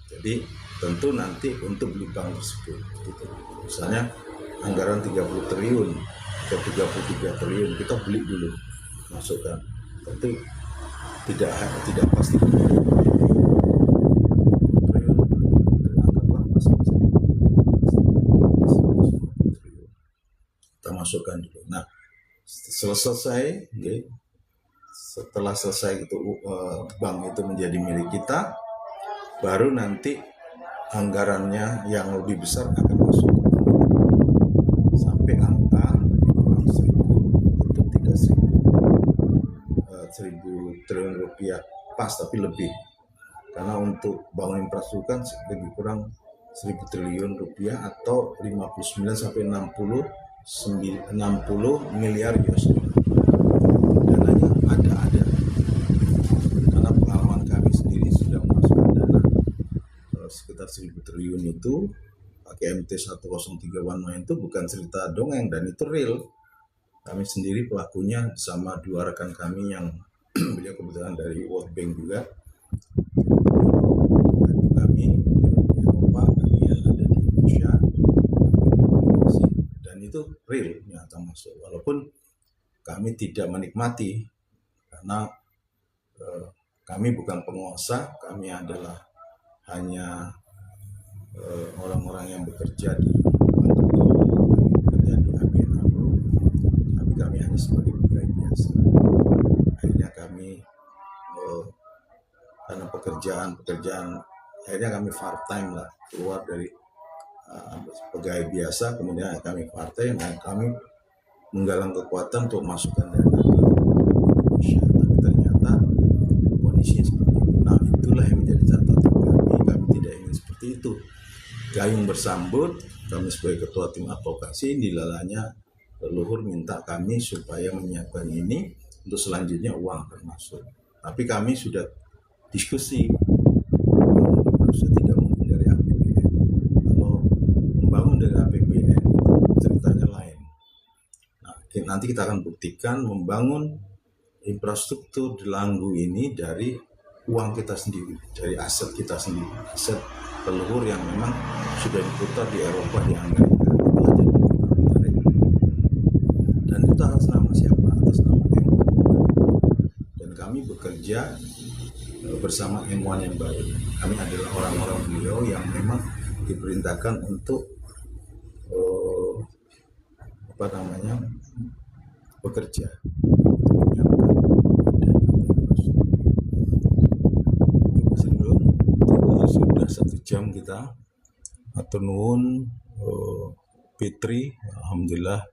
Jadi tentu nanti untuk beli bank tersebut gitu. Misalnya anggaran 30 triliun atau 33 triliun kita beli dulu, masukkan. Tentu tidak pasti kita masukkan dulu. Nah, setelah selesai itu bank itu menjadi milik kita, baru nanti anggarannya yang lebih besar akan masuk sampai angka 1.000 triliun rupiah pas, tapi lebih, karena untuk bangun infrastruktur kan lebih kurang 1.000 triliun rupiah atau 59 sampai 60 miliar US dollar. Dananya ada karena pengalaman kami sendiri sudah memasukkan dana sekitar 1.000 triliun itu pakai MT 1031 itu bukan cerita dongeng, dan itu real. Kami sendiri pelakunya bersama 2 rekan kami yang beliau kebetulan dari World Bank juga, bantu kami di Eropa, kami yang ada di Indonesia, dan itu real nyata masuk. Walaupun kami tidak menikmati karena kami bukan penguasa, kami adalah hanya orang-orang yang bekerja di kami hanya sebagai pegawai biasa. Akhirnya kami karena pekerjaan akhirnya kami part time lah, keluar dari pegawai biasa, kemudian kami part time, dan kami menggalang kekuatan untuk masukkan dana ke Indonesia. Tapi ternyata kondisinya seperti itu. Nah, itulah yang menjadi catatan kami tidak ingin seperti itu. Gayung bersambut, kami sebagai ketua tim advokasi dilalanya leluhur minta kami supaya menyiapkan ini untuk selanjutnya uang akan masuk. Tapi kami sudah diskusi, tidak mungkin dari APBN. Kalau membangun dari APBN ceritanya lain. Nah, nanti kita akan buktikan membangun infrastruktur di Langgu ini dari uang kita sendiri, dari aset kita sendiri, aset leluhur yang memang sudah diputar di Eropa, di Amerika. Dan itu atas nama siapa? Atas nama M1. Dan kami bekerja bersama M1 yang baru. Kami adalah orang-orang beliau yang memang diperintahkan untuk bekerja. Sudah 1 jam kita Matur nuwun Fitri, alhamdulillah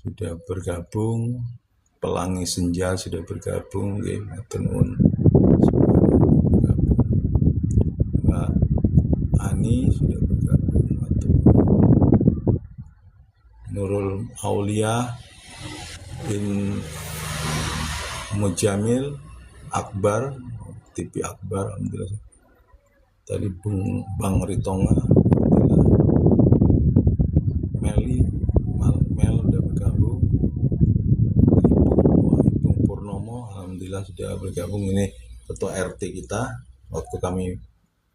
sudah bergabung. Pelangi Senja sudah bergabung, matur nuwun. Mbak Ani sudah bergabung, matur nuwun. Nurul Aulia bin Mujamil Akbar, TV Akbar, alhamdulillah. Tadi Bang Ritonga, alhamdulillah. Mel sudah bergabung. Ipung Purnomo, alhamdulillah sudah bergabung. Ini ketua RT kita. Waktu kami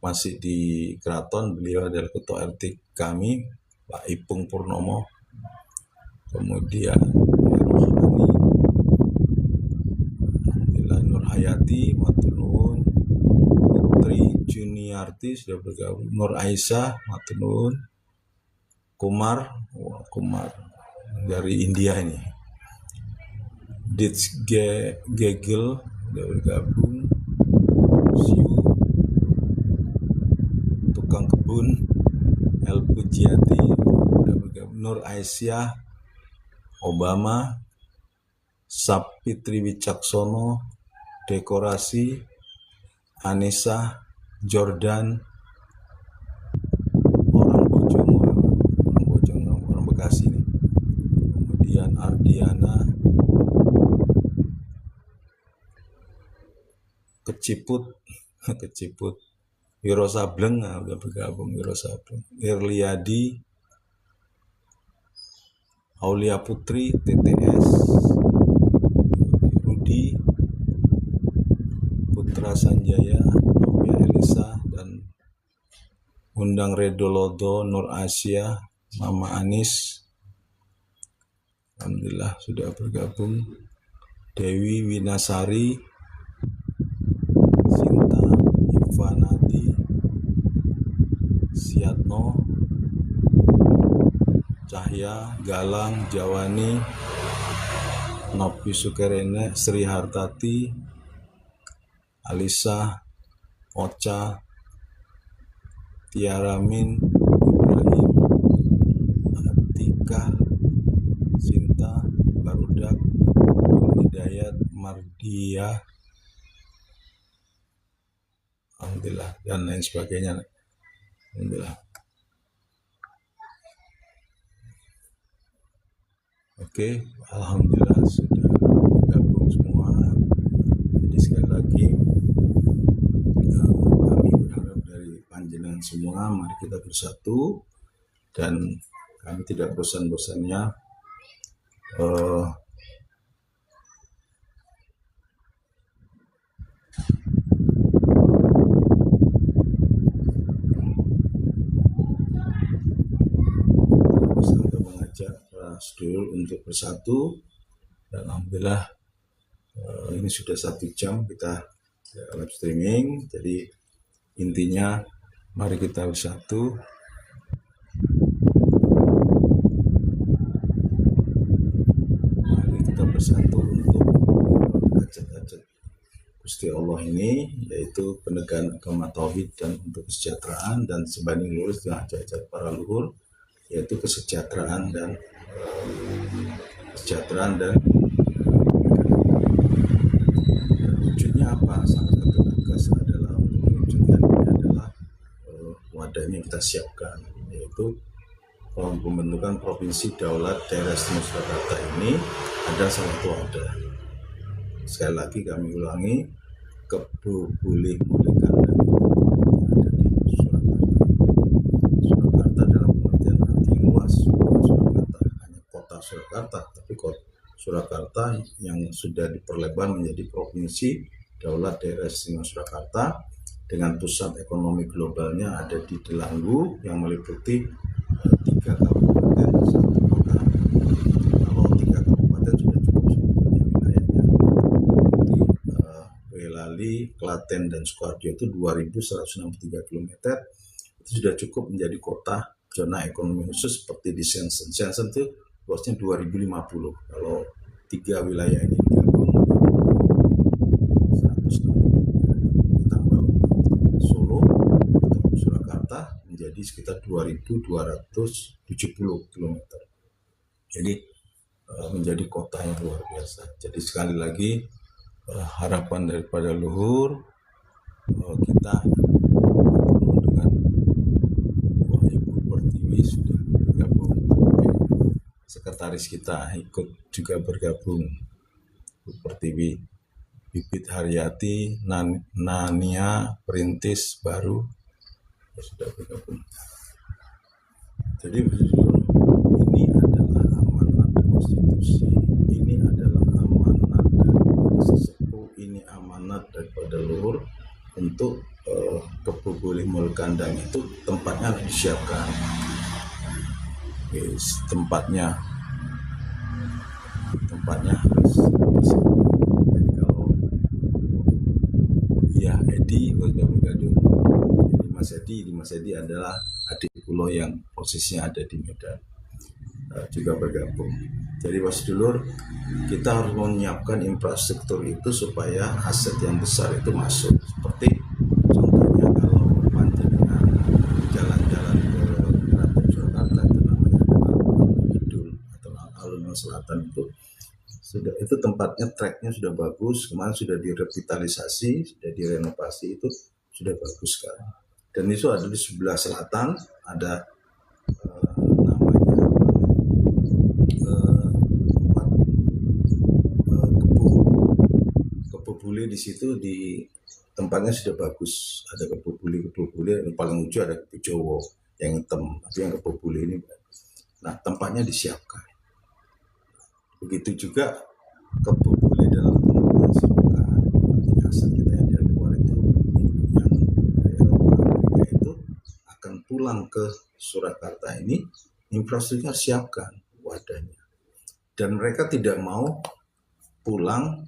masih di Keraton, beliau adalah ketua RT kami, Pak Ipung Purnomo. Kemudian alhamdulillah Nur Hayati, matur nuwun. Putri Juniarti sudah bergabung. Nur Aisyah, matur nuwun. Kumar dari India ini. Dits Gegel sudah bergabung. Siu tukang kebun, El Pujiati sudah bergabung. Nur Aisyah, Obama, Sapitri Wicaksono, Dekorasi, Anissa, Jordan, orang Bekasi nih. Kemudian Ardiana, Keciput, Wiro Sableng udah bergabung. Wiro Sableng, Irliadi, Aulia Putri, TTS, Rudi, Putra Sanjaya, Novia Elisa, dan undang Redolodo, Nur Asia, Mama Anis, alhamdulillah sudah bergabung. Dewi Winasari, Sinta, Ivanati, Siatno, Cahya, Galang, Jawani, Nopi Sukerene, Sri Hartati, Alisa, Ocha, Tiaramin, Ibrahim, Atika, Sinta, Barudak, Hidayat, Mardia, alhamdulillah, dan lain sebagainya. Alhamdulillah. Oke, alhamdulillah sudah bergabung semua. Jadi sekali lagi kami berharap dari panjenengan semua, mari kita bersatu, dan kami tidak bosan-bosannya mengajak para sedulur untuk bersatu. Dan alhamdulillah ini sudah 1 jam kita live streaming. Jadi intinya mari kita bersatu. Mari kita bersatu untuk hajat-hajat Gusti Allah ini, yaitu penegakan agama tauhid dan untuk kesejahteraan, dan sebanding lurus dengan hajat-hajat para luhur, yaitu kesejahteraan dan wujudnya apa? Salah satu tugas adalah untuk mewujudkan ini adalah wadahnya kita siapkan, yaitu pembentukan Provinsi Daulat Daerah Istimewa Yogyakarta ini ada salah satu wadah. Sekali lagi kami ulangi, boleh-bolehkan ada di Surakarta dalam pengertian arti yang luas, bukan Surakarta hanya kota Surakarta, tapi Surakarta yang sudah diperlebar menjadi Provinsi Daulat Daerah Istimewa Surakarta dengan pusat ekonomi globalnya ada di Delanggu yang meliputi 3 kabupaten, 1 kota. Kalau 3 kabupaten sudah cukup sebetulnya wilayahnya. Di Boyolali, Klaten, dan Sukoharjo itu 2.163 km. Itu sudah cukup menjadi kota zona ekonomi khusus seperti di Shenzhen. Shenzhen itu luasnya 2050. Kalau 3 wilayah ini digabung 160. Ditambah Solo atau Surakarta menjadi sekitar 2.270 km. Jadi menjadi kota yang luar biasa. Jadi sekali lagi harapan daripada luhur, kita dengan Ibu Pertiwi sudah bergabung, sekretaris kita ikut juga bergabung, Bu Pertiwi, Bibit Haryati, Nania Perintis baru sudah bergabung. Jadi ini adalah amanat konstitusi, ini adalah amanat dari sesepuh, ini amanat daripada luhur untuk Kebo Boleh Mulkandang itu tempatnya harus disiapkan. Tempatnya harus disiapkan. Jadi kalau ya Edi sudah bergabung, Mas Edi adalah adik pulau yang posisinya ada di Medan, juga bergabung. Jadi sedulur, kita harus menyiapkan infrastruktur itu supaya aset yang besar itu masuk. Seperti contohnya kalau panjenengan jalan-jalan ke Keraton Surakarta itu namanya alun-alun Kidul atau alun-alun Selatan itu tempatnya, treknya sudah bagus, kemarin sudah direvitalisasi, sudah direnovasi, itu sudah bagus sekarang. Dan itu ada di sebelah selatan, ada Kebo Bule di situ, di tempatnya sudah bagus. Ada Kebo Bule yang paling ujung ada Kebo Jowo yang hitam, tapi yang Kebo Bule ini. Nah, tempatnya disiapkan. Begitu juga Kebo Bule dalam pengertian siapkan, artinya aset kita yang dari luar itu, yang dari Eropa, Amerika itu akan pulang ke Surakarta ini, infrastrukturnya siapkan wadahnya. Dan mereka tidak mau pulang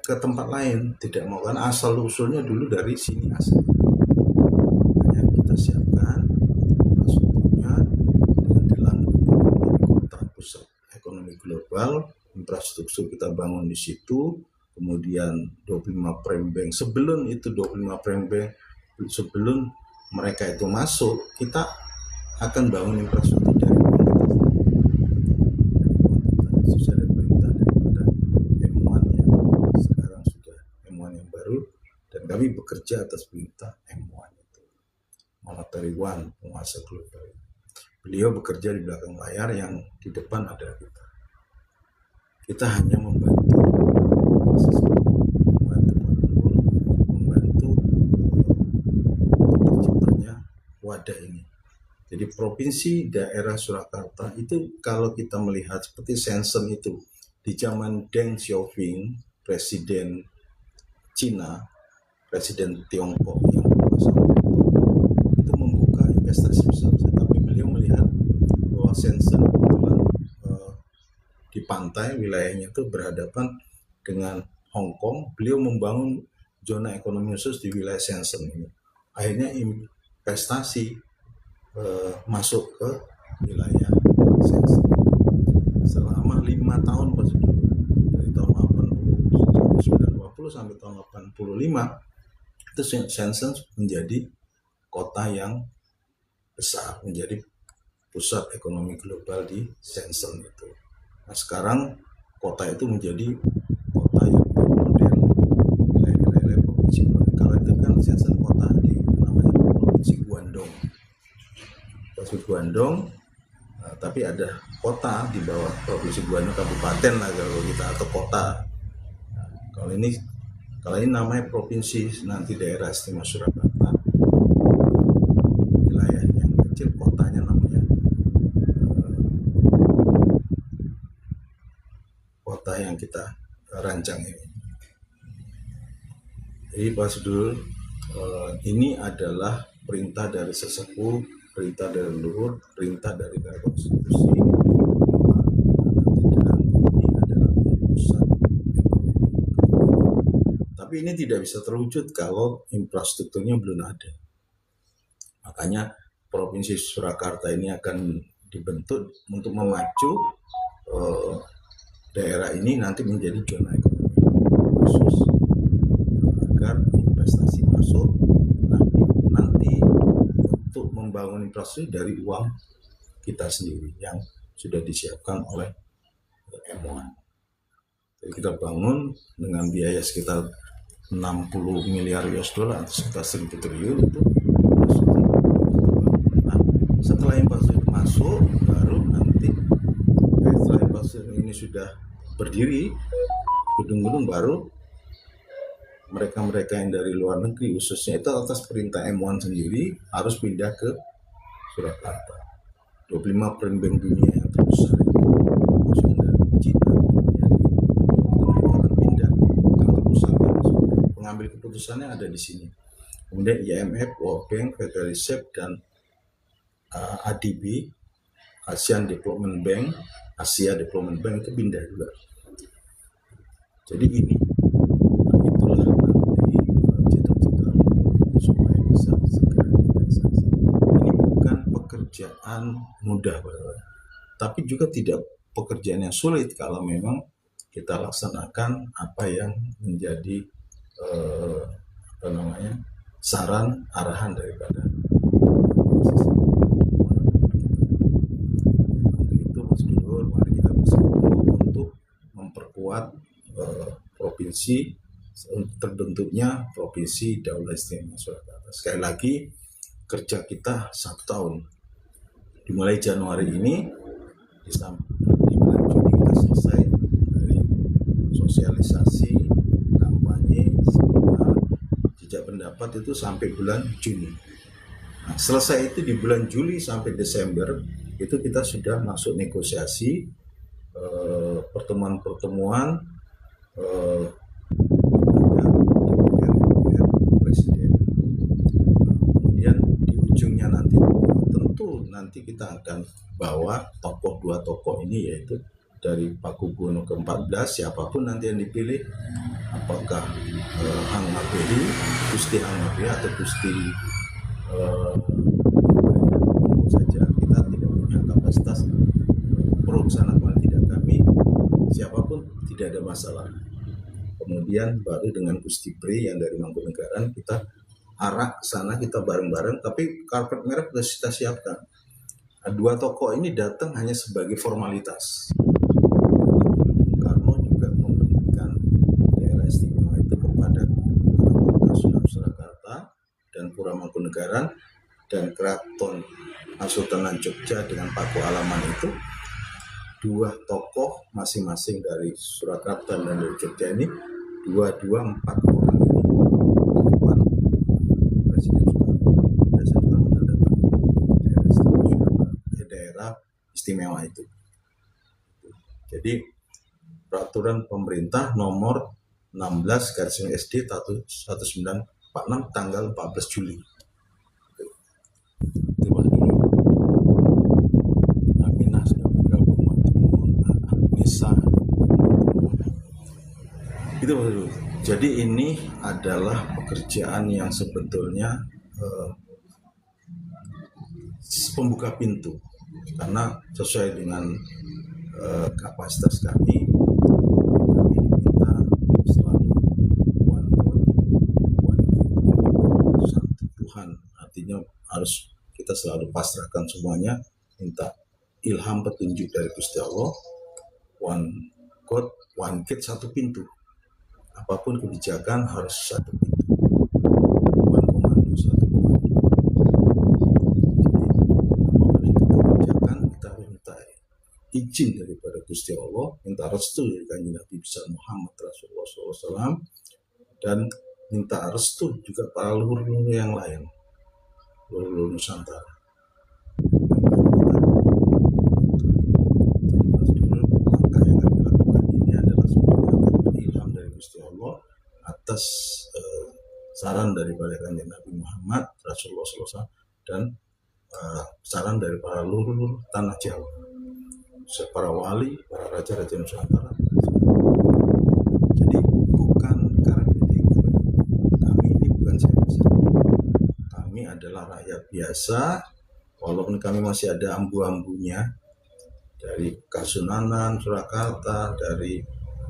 ke tempat lain, tidak mau, kan asal usulnya dulu dari sini aset. Makanya kita siapkan infrastrukturnya dengan dilantik menjadi kota pusat ekonomi global. Infrastruktur kita bangun di situ, kemudian 25 prime bank. Sebelum itu 25 prime bank, sebelum mereka itu masuk, kita akan bangun infrastruktur dari sudah ada perintah daripada M1 yang sekarang sudah M1 yang baru, dan kami bekerja atas perintah M1 itu, Monetary One, penguasa global. Beliau bekerja di belakang layar, yang di depan ada kita. Kita hanya membantu terciptanya wadah ini. Jadi provinsi daerah Surakarta itu, kalau kita melihat seperti Shenzhen itu, di zaman Deng Xiaoping, presiden Cina, presiden Tiongkok yang itu membuka investasi besar-besar, tapi beliau melihat bahwa Shenzhen di pantai wilayahnya itu berhadapan dengan Hong Kong, beliau membangun zona ekonomi khusus di wilayah Shenzhen ini. Akhirnya investasi masuk ke wilayah Shenzhen selama 5 tahun dari tahun 1980 sampai tahun 85 itu Shenzhen menjadi kota yang besar, menjadi pusat ekonomi global di Shenzhen itu. Nah, sekarang kota itu menjadi kota yang model wilayah-wilayah provinsi. Kalau itu kan Shenzhen kota di namanya provinsi Guangdong. Tapi ada kota di bawah provinsi Guangdong, kabupaten lah kalau kita, atau kota. Nah, kalau ini namanya provinsi, nanti daerah istimewa Surakarta. Wilayah yang kecil, kotanya namanya kota yang kita rancang ini. Jadi Pak Sedulur, ini adalah perintah dari sesepuh, perintah dari leluhur, perintah dari konstitusi, bahwa nanti ini adalah pusat ekonomi. Tapi ini tidak bisa terwujud kalau infrastrukturnya belum ada. Makanya Provinsi Surakarta ini akan dibentuk untuk memacu daerah ini nanti menjadi zona ekonomi khusus agar investasi masuk. Nah, nanti untuk membangun infrastruktur dari uang kita sendiri yang sudah disiapkan oleh M1. Jadi kita bangun dengan biaya sekitar 60 miliar US dollar atau sekitar 1.000 triliun itu. Nah, setelah infrastruktur masuk, baru nanti setelah infrastruktur ini sudah berdiri, gedung-gedung baru, mereka-mereka yang dari luar negeri khususnya itu atas perintah M1 sendiri harus pindah ke Surakarta. 25 print bank dunia yang terbesar itu maksudnya dari Cina, jadi mereka akan pindah kantor pusatnya, pengambil keputusannya ada di sini. Kemudian IMF, World Bank, Federal Reserve, dan ADB, Asian Development Bank, Asia Development Bank itu pindah juga. Jadi ini itulah nanti cita-cita supaya bisa segera realisasi. Ini bukan pekerjaan mudah, tapi juga tidak pekerjaan yang sulit kalau memang kita laksanakan apa yang menjadi saran arahan daripada itu. Mas Dulur, mari kita bersatu untuk memperkuat provinsi, terbentuknya Provinsi Daulah Istimewa Surakarta. Sekali lagi, kerja kita 1 tahun. Dimulai Januari ini, di bulan Juni kita selesai dari sosialisasi, kampanye, seminar, jejak pendapat itu sampai bulan Juni. Nah, selesai itu di bulan Juli sampai Desember, itu kita sudah masuk negosiasi, pertemuan-pertemuan Presiden. Kemudian di ujungnya tentu nanti kita akan bawa dua tokoh ini, yaitu dari Pakubuwono ke-14, siapapun nanti yang dipilih, apakah Hangaperi, Gusti Hangaperi atau Gusti saja, kita tidak punya kapasitas perusahaan tidak kami, siapapun tidak ada masalah. Kemudian baru dengan Gusti Pri yang dari Mangkunegaran kita arah sana, kita bareng-bareng, tapi karpet merah sudah kita siapkan. Nah, 2 tokoh ini datang hanya sebagai formalitas. Bung Karno juga memberikan daerah istimewa itu kepada Sunan Surakarta dan Pura Mangkunegaran, dan Keraton Kesultanan Jogja dengan Paku Alaman itu 2 tokoh masing-masing dari Surakarta dan dari Jogja ini, 4 orang ini depan Presiden Soekarno menandatangani daerah istimewa itu. Jadi peraturan pemerintah nomor 16/SD 1946 tanggal 14 Juli. Terima kasih. Aminah sudah bergabung, Nisa. Itu dulu. Jadi ini adalah pekerjaan yang sebetulnya pembuka pintu, karena sesuai dengan kapasitas kami diminta selalu one satu Tuhan, artinya harus kita selalu pasrahkan semuanya, minta ilham petunjuk dari Gusti Allah, one God, one gate, satu pintu. Apapun kebijakan harus satu pintu, one komando, satu komando. Jadi apapun yang kita kerjakan, kita minta izin daripada Gusti Allah, minta restu dari Kanjeng Nabi besar Muhammad Rasulullah SAW, dan minta restu juga para leluhur yang lain, leluhur Nusantara. Langkah yang kami lakukan ini adalah semuanya ilham dari Gusti Allah atas saran daripada Kanjeng Nabi Muhammad Rasulullah SAW dan saran dari para leluhur tanah Jawa, para wali, para raja-raja Nusantara. Jadi bukan karena kami ini bukan siapa-siapa. Kami adalah rakyat biasa, walaupun kami masih ada ambu-ambunya dari Kasunanan Surakarta, dari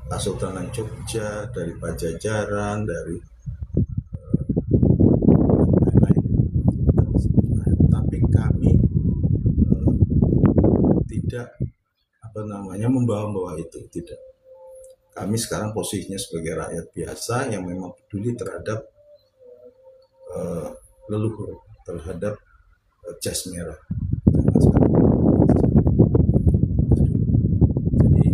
Kesultanan Jogja, dari Pajajaran, dari lain-lain. Tapi kami membawa itu, tidak. Kami sekarang posisinya sebagai rakyat biasa yang memang peduli terhadap leluhur, terhadap jas merah. Jadi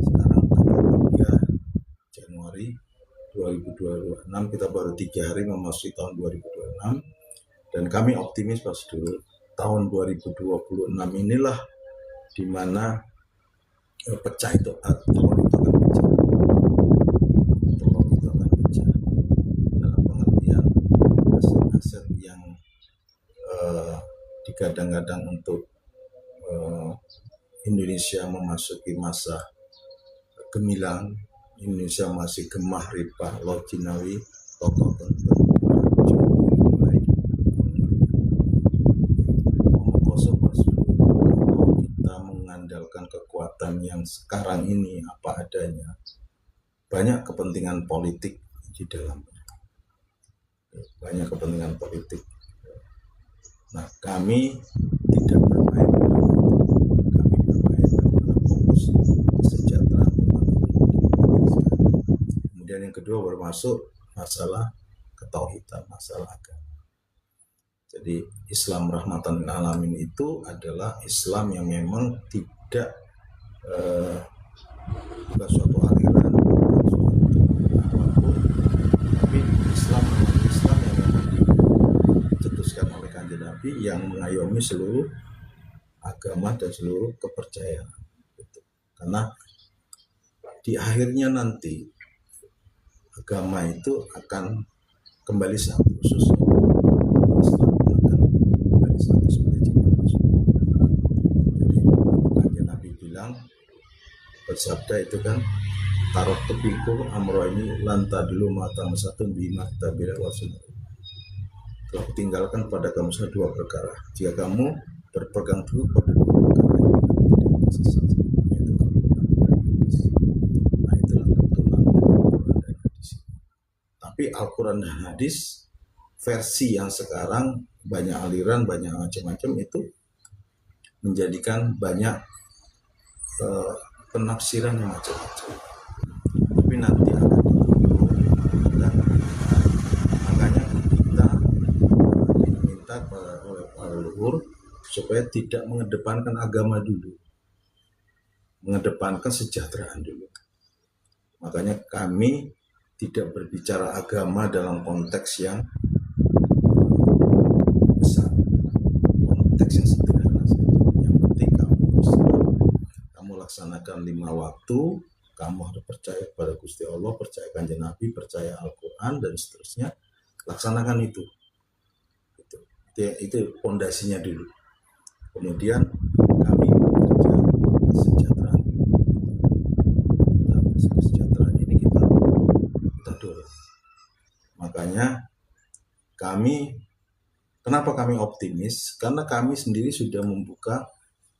sekarang tanggal 3 Januari 2026, kita baru 3 hari memasuki tahun 2026, dan kami optimis Pak Sedulur, tahun 2026 inilah di mana pecah itu, telur itu akan pecah. Telur itu akan pecah dalam pengertian aset-aset yang digadang-gadang untuk Indonesia memasuki masa gemilang, Indonesia masih gemah ripah, Laut Jinawi, tokoh tentu kita mengandalkan kekuatan yang sekarang ini apa adanya, banyak kepentingan politik di dalamnya, banyak kepentingan politik. Nah, kami tidak bermain, kami bermain karena fokus kesejahteraan umat. Kemudian yang kedua bermasuk masalah ketauhidan, masalah agama. Jadi Islam rahmatan lil alamin itu adalah Islam yang memang tidak bukan suatu aliran, bukan suatu apapun, tapi Islam yang memang dicetuskan oleh Kanjeng Nabi yang mengayomi seluruh agama dan seluruh kepercayaan. Karena di akhirnya nanti agama itu akan kembali satu, khususnya Islam akan kembali satu seperti zaman Rasul. Jadi Kanjeng Nabi bilang, bersabda itu kan, tarot tepiku amro ini lanta dulu matang satu bima tabira wasunah. Telah tinggalkan pada kamu dua perkara. Jika kamu berpegang teguh pada dua perkara ini, tidak akan sesat. Nah, itulah tuntunan Al-Quran dan Hadis. Tapi Al-Quran dan Hadis versi yang sekarang banyak aliran, banyak macam-macam, itu menjadikan banyak penafsiran yang macam-macam. Tapi nanti akan ditentukan. Makanya kita diminta oleh para leluhur supaya tidak mengedepankan agama dulu, mengedepankan kesejahteraan dulu. Makanya kami tidak berbicara agama dalam konteks yang besar, konteks yang sederhana saja. Yang penting kamu Islam, kamu laksanakan 5 waktu, kamu harus percaya kepada Gusti Allah, percaya Kanjeng Nabi, percaya Al-Quran dan seterusnya. Laksanakan itu. Itu fondasinya dulu. Kemudian kami bekerja kesejahteraan. Kesejahteraan ini kita dorong. Makanya kenapa kami optimis? Karena kami sendiri sudah membuka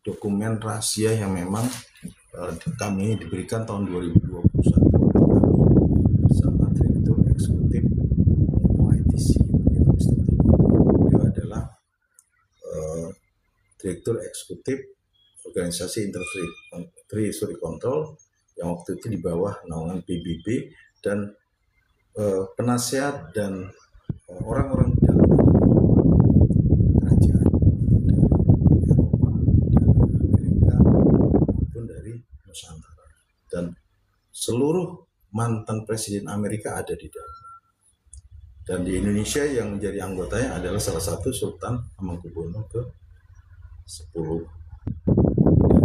dokumen rahasia yang memang kami diberikan tahun 2021 bersama Direktur Eksekutif OITC. Beliau adalah Direktur Eksekutif Organisasi Treasury Control yang waktu itu di bawah naungan PBB, dan penasihat dan orang-orang di dalam kerajaan dari Eropa, dari Amerika maupun dari Nusantara, dan seluruh mantan presiden Amerika ada di dalam. Dan di Indonesia yang menjadi anggotanya adalah salah satu Sultan Hamengkubuwono ke-10 dan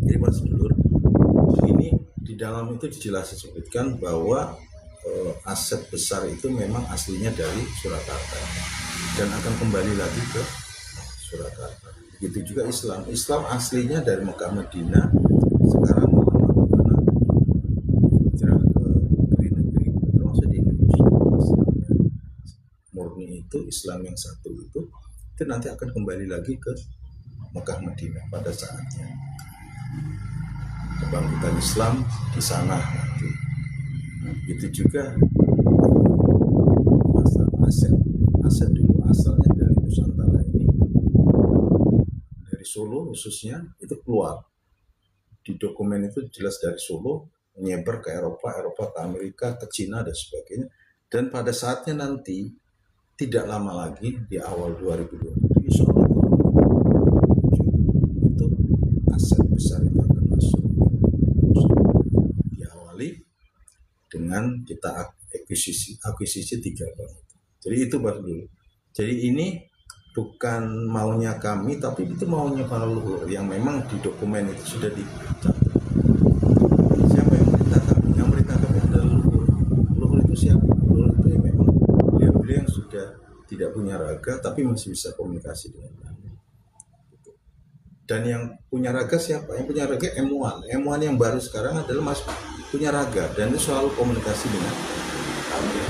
Jadi Mas Sedulur, ini di dalam itu dijelaskan disebutkan bahwa aset besar itu memang aslinya dari Surakarta dan akan kembali lagi ke Surakarta. Begitu juga Islam aslinya dari Mekah Madinah, sekarang hijrah ke negeri-negeri termasuk di Indonesia. Murni itu Islam yang satu itu nanti akan kembali lagi ke Mekah Madinah pada saatnya. Kebangkitan Islam di sana nanti. Itu juga masalah aset dulu asalnya dari Nusantara ini Solo khususnya itu keluar. Di dokumen itu jelas dari Solo menyebar ke Eropa, ke Amerika, ke Cina dan sebagainya. Dan pada saatnya nanti tidak lama lagi di awal 2020 insya Allah itu aset besar itu akan masuk. Diawali dengan kita akuisisi 3 bank. Jadi itu baru dulu. Jadi ini bukan maunya kami, tapi itu maunya para leluhur yang memang di dokumen itu sudah dicatat. Siapa yang merintah kami? Yang merintah kami adalah leluhur. Leluhur itu siapa? Leluhur itu yang memang beliau-beliau yang sudah tidak punya raga, tapi masih bisa komunikasi dengan kami. Dan yang punya raga siapa? Yang punya raga M1. M1 yang baru sekarang adalah Mas punya raga dan itu selalu komunikasi dengan kami.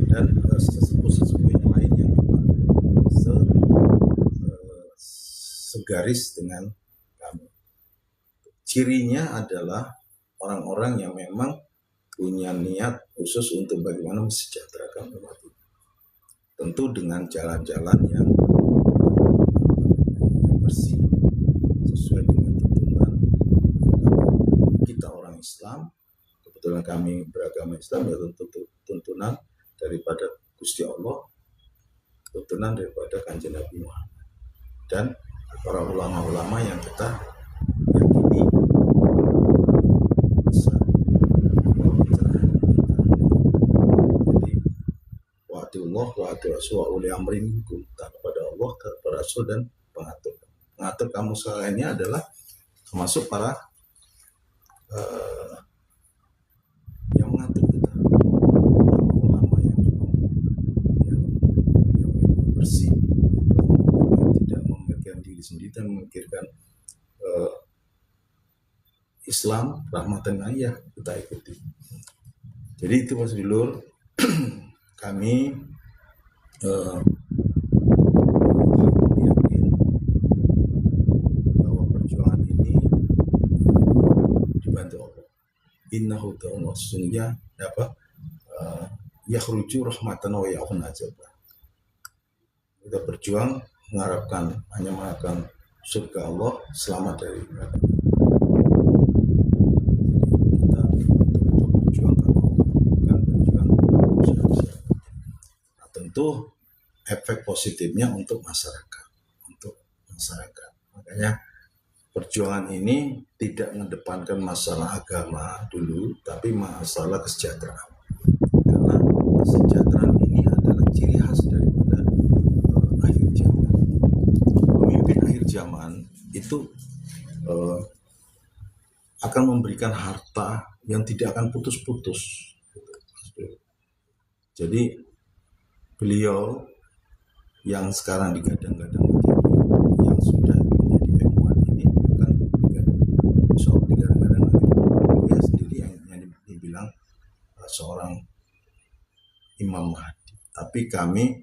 Dan sesepuh-sesepuh yang lain yang segaris dengan kami. Cirinya adalah orang-orang yang memang punya niat khusus untuk bagaimana mesejahterakan umat ini. Tentu dengan jalan-jalan yang bersih sesuai dengan tuntunan kita orang Islam. Kebetulan kami beragama Islam, ya tentu tuntunan daripada Gusti Allah, tuntunan daripada Kanjeng Nabi Muhammad dan para ulama-ulama yang kita yakini bisa mencerahkan kita. Jadi wa'atullah wa'atul wa uli amrin minkum, kepada Allah, kepada Rasul dan pengatur kamu sekalian adalah termasuk para yang mengatur kita, ulama yang bersih, yang tidak memikirkan diri sendiri dan memikirkan Islam rahmatan ayah kita ikuti. Jadi itu Mas Bilur, kami yakin bahwa perjuangan ini dibantu Allah. Innahu ta'ala sesungguhnya apa? Yakhruju rahmatan wa ya'un azabah. Kita berjuang hanya mengharapkan surga Allah, selamat dari neraka. Kita betul-betul berjuang karena Allah, bukan berjuang untuk siapa-siapa. Nah, tentu efek positifnya untuk masyarakat. Makanya perjuangan ini tidak mengedepankan masalah agama dulu, tapi masalah kesejahteraan. Karena kesejahteraan ini adalah ciri khas daripada akhir zaman. Pemimpin akhir zaman itu akan memberikan harta yang tidak akan putus-putus. Jadi beliau yang sekarang digadang-gadang menjadi yang sudah menjadi M1 ini akan digadang-gadang dia sendiri yang dibilang seorang Imam Mahdi. Tapi kami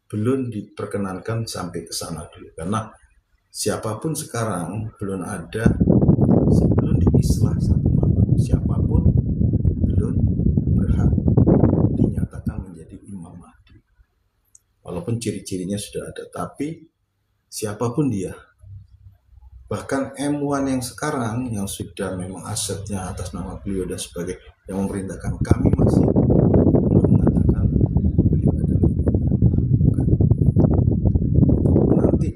belum diperkenankan sampai ke sana dulu, karena siapapun sekarang belum ada, sebelum diislah satu malam, siapapun belum berhak dinyatakan menjadi Imam Mahdi. Walaupun ciri-cirinya sudah ada, tapi siapapun dia, bahkan M1 yang sekarang yang sudah memang asetnya atas nama beliau dan sebagainya yang memerintahkan, kami masih belum mengatakan beliau adalah nanti,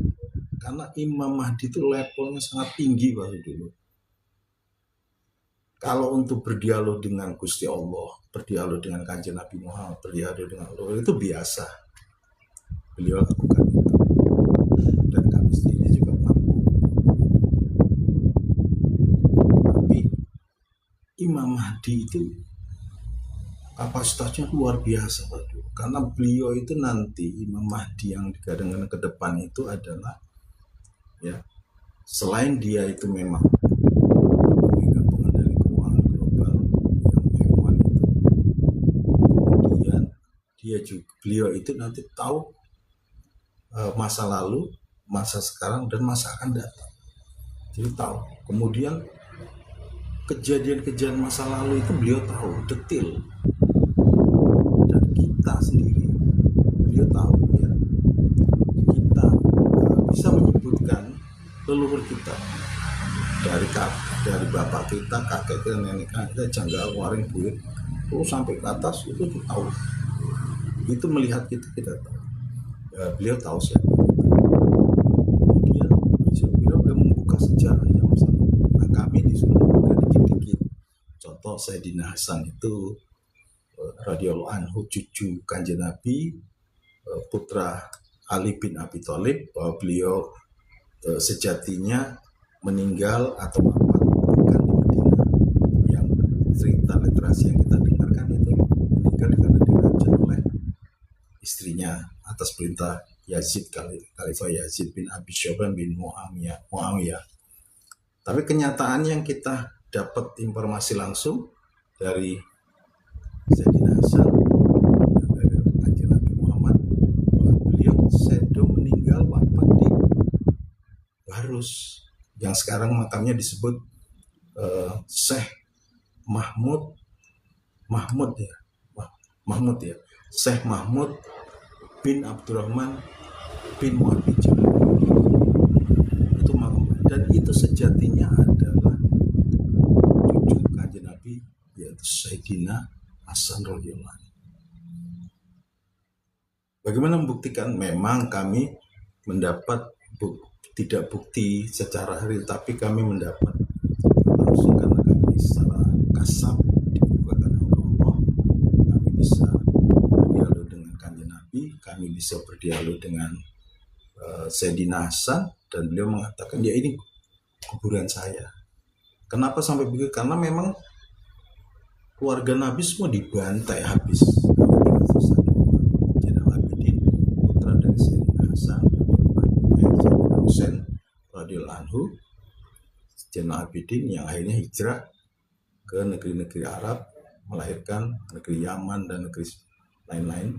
karena Imam Mahdi itu levelnya sangat tinggi baru dulu. Kalau untuk berdialog dengan Gusti Allah, berdialog dengan Kanjeng Nabi Muhammad, berdialog dengan Allah, itu biasa. Beliau lakukan itu. Dan kami sendiri juga mampu. Tapi Imam Mahdi itu kapasitasnya luar biasa, Pak. Karena beliau itu nanti, Imam Mahdi yang digadang-gadang ke depan itu adalah, ya, selain dia itu memang memegang pengendali keuangan global yang M1 itu, kemudian beliau itu nanti tahu masa lalu, masa sekarang, dan masa akan datang. Jadi tahu. Kemudian kejadian-kejadian masa lalu itu beliau tahu detail. Dan kita sendiri, beliau tahu, ya, leluhur kita, dari bapak kita, kakek kita, nenek kita, janggal waring buir, terus sampai ke atas itu tahu. Itu melihat kita tahu. Beliau tahu siapa. Kemudian beliau membuka sejarah yang sama. Nah, kami disuruh membuka dikit-dikit. Contoh Sayyidina Hasan itu radhiyallahu anhu, cucu Kanjeng Nabi, putra Ali bin Abi Thalib, bahwa beliau sejatinya meninggal atau wafat bukan di Madinah. Yang cerita literasi yang kita dengarkan itu meninggal karena diracun oleh istrinya atas perintah Yazid, Khalifah Yazid bin Abi Sufyan bin Muawiyah. Tapi kenyataan yang kita dapat informasi langsung dari Sayyidina Hasan dan dari Kanjeng Nabi Muhammad, bahwa beliau sedo meninggal wafat di Barus, yang sekarang makamnya disebut Syekh Mahmud ya, Syekh Mahmud bin Abdurrahman bin Muhammad. Itu makam, dan itu sejatinya adalah cucu Kanjeng Nabi, yaitu Sayyidina Hasan radhiyallahu anhu. Bagaimana membuktikan? Memang kami mendapat tidak bukti secara real, tapi kami mendapat langsung karena kami secara kasab dibukakan oleh Allah. Kami bisa berdialog dengan Kanjeng Nabi, kami bisa berdialog dengan Sayyidina Hasan, dan beliau mengatakan, ya ini kuburan saya. Kenapa sampai begitu? Karena memang keluarga Nabi semua dibantai habis. Zainal Abidin, putra dari Sayyidina Hasan, Sayyidina Husain radhiyallahu anhu, Zainal Abidin yang akhirnya hijrah ke negeri-negeri Arab, melahirkan negeri Yaman dan negeri lain-lain,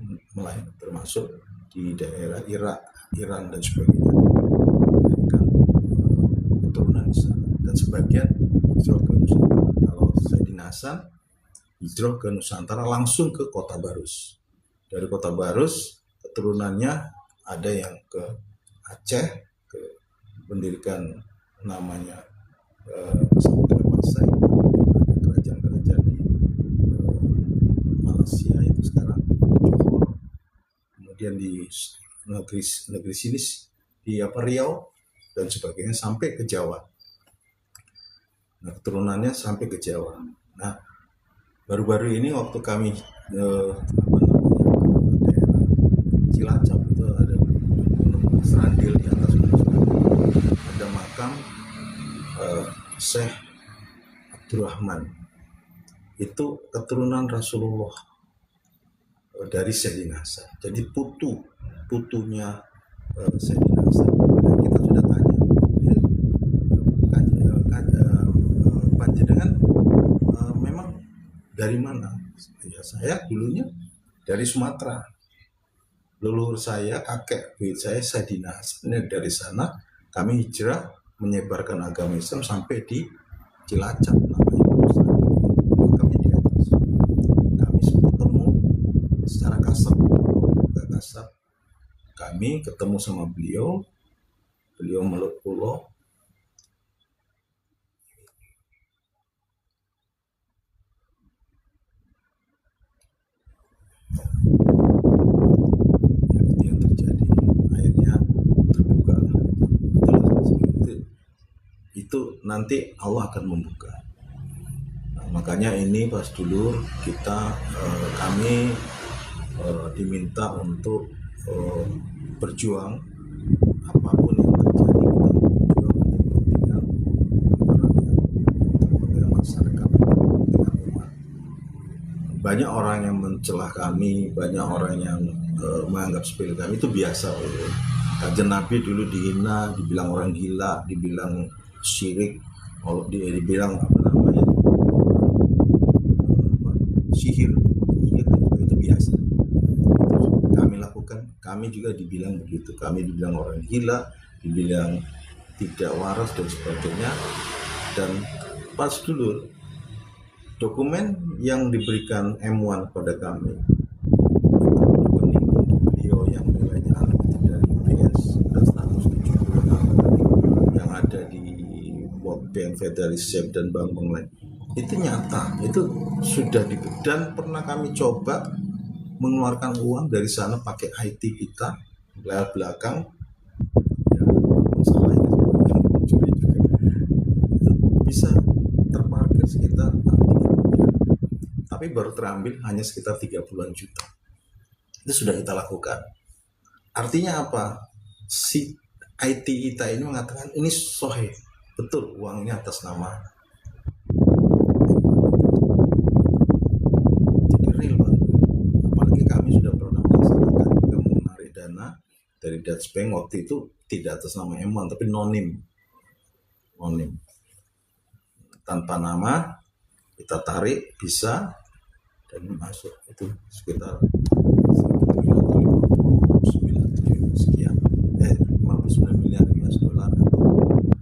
termasuk di daerah Irak, Iran dan sebagainya, melahirkan keturunan di sana. Dan sebagian hijrah ke Nusantara. Kalau Sayyidina Hasan hijrah ke Nusantara langsung ke Kota Barus. Dari Kota Barus keturunannya ada yang ke Aceh, ke mendirikan namanya Samudra Pasai, ada kerajaan-kerajaan di Malaysia itu sekarang Johor, kemudian di negeri sini di Riau dan sebagainya sampai ke Jawa. Nah, keturunannya sampai ke Jawa. Nah, baru-baru ini waktu kami daerah Cilacap itu ada Gunung Serandil, di atas Gunung Serandil ada makam Syekh Abdurrahman, itu keturunan Rasulullah dari Sayyidina Hasan. Jadi putunya Sayyidina Hasan. Dan kita sudah tanya, panjenengan memang dari mana? Ya, saya dulunya dari Sumatera. Leluhur saya, kakek buyut saya Sayyidina Hasan, dari sana kami hijrah menyebarkan agama Islam sampai di Cilacap, namanya makamnya di atas. Kami ketemu secara kasar, kami ketemu sama beliau meluk pulau. Itu nanti Allah akan membuka. Nah, makanya ini pas dulu kami diminta untuk berjuang apapun yang terjadi, kita berjuang untuk kepentingan rakyat, masyarakat, kepentingan umat. Banyak orang yang mencela kami, banyak orang yang menganggap sepele kami, itu biasa. Kanjeng Nabi dulu dihina, dibilang orang gila, dibilang syirik, dibilang sihir, itu biasa. Kami lakukan, kami juga dibilang begitu, kami dibilang orang gila, dibilang tidak waras dan sebagainya. Dan pas dulu dokumen yang diberikan M1 pada kami, rekening untuk beliau yang nilainya lebih dari UPS dan 170 tahun, yang ada Federalisasi dan bank lain. Itu nyata, itu sudah dan pernah kami coba mengeluarkan uang dari sana pakai IT kita lewat belakang, ya, salah itu mencuri juga, itu bisa terparkir sekitar 3 miliar, tapi baru terambil hanya sekitar 30-an juta. Itu sudah kita lakukan. Artinya apa? Si IT kita ini mengatakan ini sahih, betul uangnya atas nama. Jadi real banget. Apalagi kami sudah pernah melaksanakan juga menarik dana dari Dutch Bank waktu itu tidak atas nama M1 tapi nonim, tanpa nama kita tarik bisa dan masuk itu sekitar 59 sekian 59 miliar US dollar atau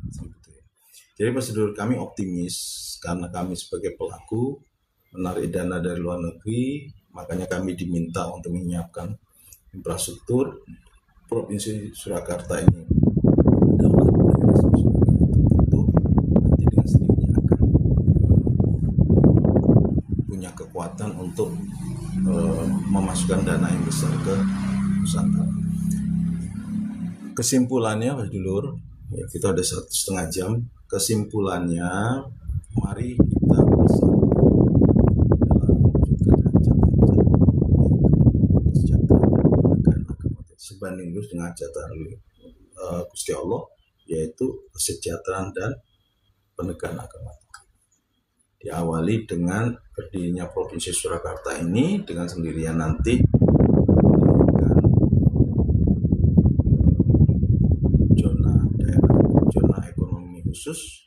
segitu ya. Jadi prosedur kami optimis karena kami sebagai pelaku menarik dana dari luar negeri, makanya kami diminta untuk menyiapkan infrastruktur. Provinsi Surakarta ini dapat daerah Surakarta itu nanti dengan sendirinya akan punya kekuatan untuk memasukkan dana yang besar ke Nusantara. Kesimpulannya Pak Dulur, ya kita ada 1,5 jam. Kesimpulannya, mari kita bersatu dalam mewujudkan hajat-hajat kesejahteraan dan agama sebanding lurus dengan hajatan Gusti Allah, yaitu kesejahteraan dan penegakan agama. Diawali dengan berdirinya Provinsi Surakarta ini dengan sendirian nanti zona ekonomi khusus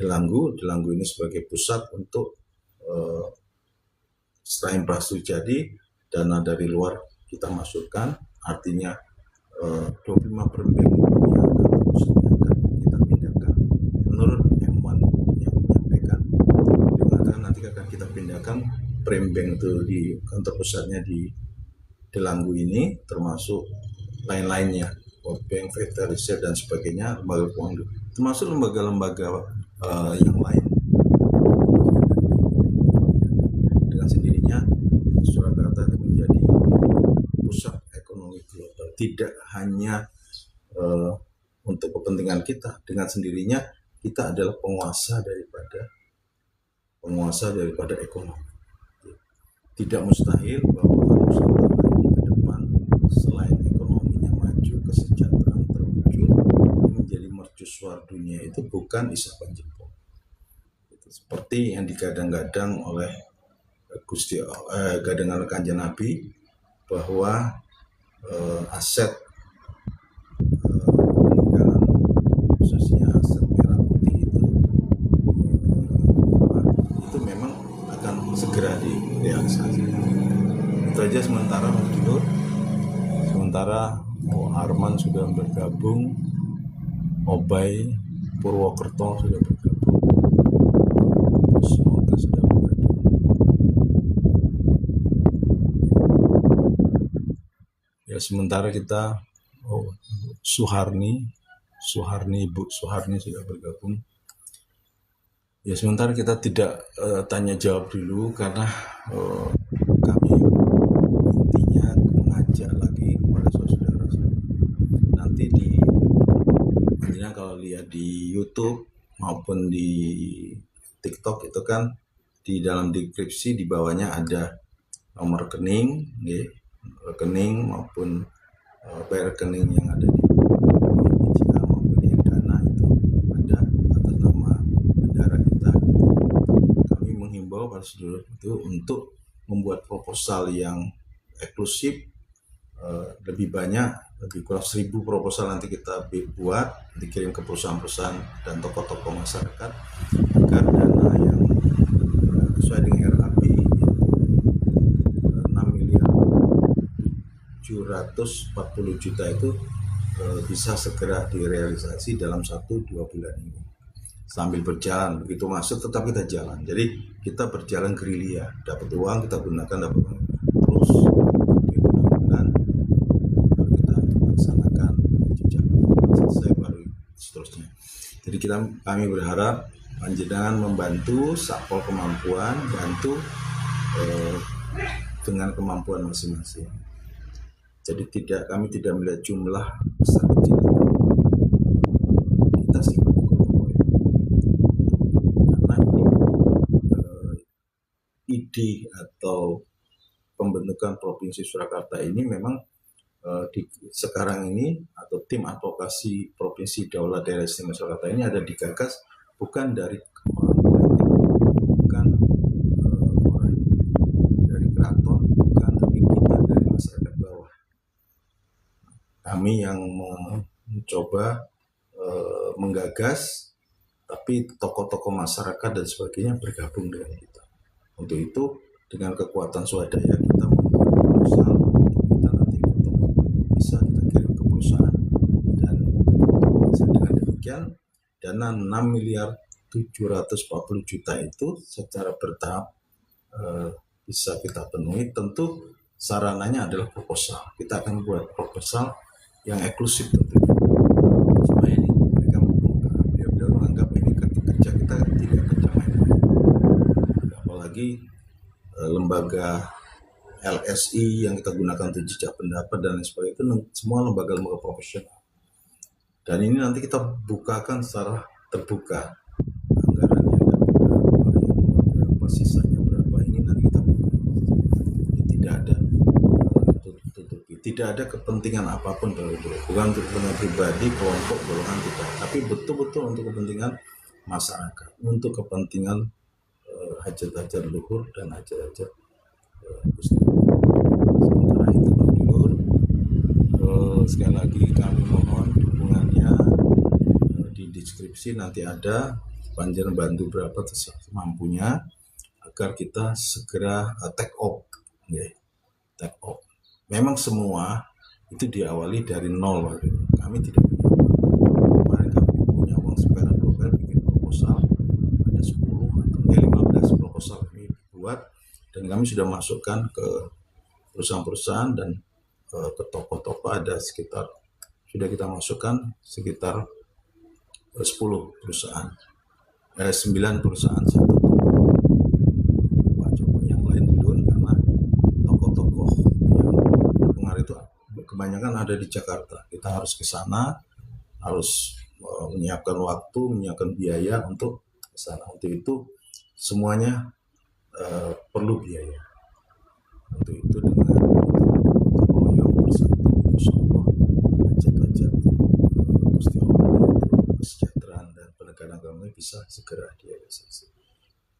Delanggu ini sebagai pusat untuk setelah infrastruktur jadi, dana dari luar kita masukkan, artinya 25 perbank dunia akan kita pindahkan menurut M1 yang menyampaikan, dimana nanti akan kita pindahkan prem-bank itu di kantor pusatnya di Delanggu ini, termasuk lain-lainnya, Bank, Federalisasi dan sebagainya, lembaga keuangan, termasuk lembaga-lembaga yang lain. Dengan sendirinya Surakarta itu menjadi pusat ekonomi global, tidak hanya untuk kepentingan kita. Dengan sendirinya kita adalah penguasa daripada ekonomi. Tidak mustahil bahwa Nusantara ini ke depan selain ekonominya maju, kesejahteraan terwujud, ini menjadi mercusuar dunia itu bukan isapan jempol. Itu seperti yang digadang-gadang oleh gadangan Kanjeng Nabi bahwa aset peninggalan khususnya aset merah putih itu memang akan segera direalisasi. Itu aja sementara Mas Dulur. Sementara Arman sudah bergabung, Obay Purwokerto sudah bergabung, semoga sudah bergabung. Ya sementara kita Ibu Suharni sudah bergabung. Ya sementara kita tidak tanya jawab dulu karena kami intinya mengajak lagi kepada saudara nanti kalau lihat di YouTube maupun di TikTok itu kan di dalam deskripsi di bawahnya ada nomor rekening, maupun bayar rekening yang ada di BCA maupun yang dana itu ada atas nama bendara kita. Kami menghimbau para saudara itu untuk membuat proposal yang eksklusif, lebih banyak, lebih kurang 1.000 proposal nanti kita buat, dikirim ke perusahaan-perusahaan dan tokoh-tokoh masyarakat agar dana yang sesuai dengan RAB 6.740 juta itu bisa segera direalisasi dalam 1-2 bulan ini. Sambil berjalan, begitu masuk tetap kita jalan. Jadi kita berjalan gerilya, dapat uang kita gunakan, dapat uang terus mudah-mudahan baru kita laksanakan jejak selesai baru seterusnya. Jadi kami berharap panjenengan membantu sapol kemampuan, bantu dengan kemampuan masing-masing. Jadi kami tidak melihat jumlah besar kecil. Kita sih karena ini ide atau pembentukan Provinsi Surakarta ini memang sekarang ini atau tim advokasi Provinsi Daulat Daerah Istimewa Surakarta ini ada digagas bukan dari orang politik, bukan orang dari keraton, bukan, tapi kita dari masyarakat bawah. Kami yang mencoba menggagas, tapi tokoh-tokoh masyarakat dan sebagainya bergabung dengan kita. Untuk itu dengan kekuatan swadaya kita membuat proposal untuk kita nanti ketemu, bisa kita kirim ke perusahaan, dan dengan demikian dana 6.740.000.000 itu secara bertahap bisa kita penuhi. Tentu sarananya adalah proposal. Kita akan buat proposal yang eksklusif tentunya. Supaya ini mereka beliau menganggap ini kerja kita tidak kerja main-main. Apalagi lembaga LSI yang kita gunakan untuk jejak pendapat dan lain sebagainya, itu semua lembaga-lembaga profesional. Dan ini nanti kita bukakan secara terbuka. Anggarannya berapa, sisanya berapa, ini nanti kita buka. Tidak ada tutupi, tidak ada kepentingan apapun dari itu. Bukan untuk kepentingan pribadi, kelompok, golongan kita, tapi betul-betul untuk kepentingan masyarakat, untuk kepentingan hajat-hajat luhur dan hajat-hajat Gusti. Sementara itu Pak Dulur, sekali lagi kami mohon dukungannya. Di deskripsi nanti ada, panjenengan bantu berapa semampunya agar kita segera take off. Take off. Memang semua itu diawali dari nol. Kami tidak punya uang. Kemarin kami punya uang seperak global, bikin proposal ada 10 atau 15 proposal kami buat, dan kami sudah masukkan ke perusahaan-perusahaan dan ke toko-toko, ada sekitar, sudah kita masukkan sekitar 10 perusahaan, 9 perusahaan satu yang lain belum, karena toko-toko yang berpengaruh itu kebanyakan ada di Jakarta. Kita harus ke sana, harus menyiapkan waktu, menyiapkan biaya untuk ke sana. Untuk itu semuanya perlu biaya. Untuk itu dengan royong bersatu, insyaallah hajat-hajat Gusti Allah, kesejahteraan dan penegakan agama bisa segera direalisasi.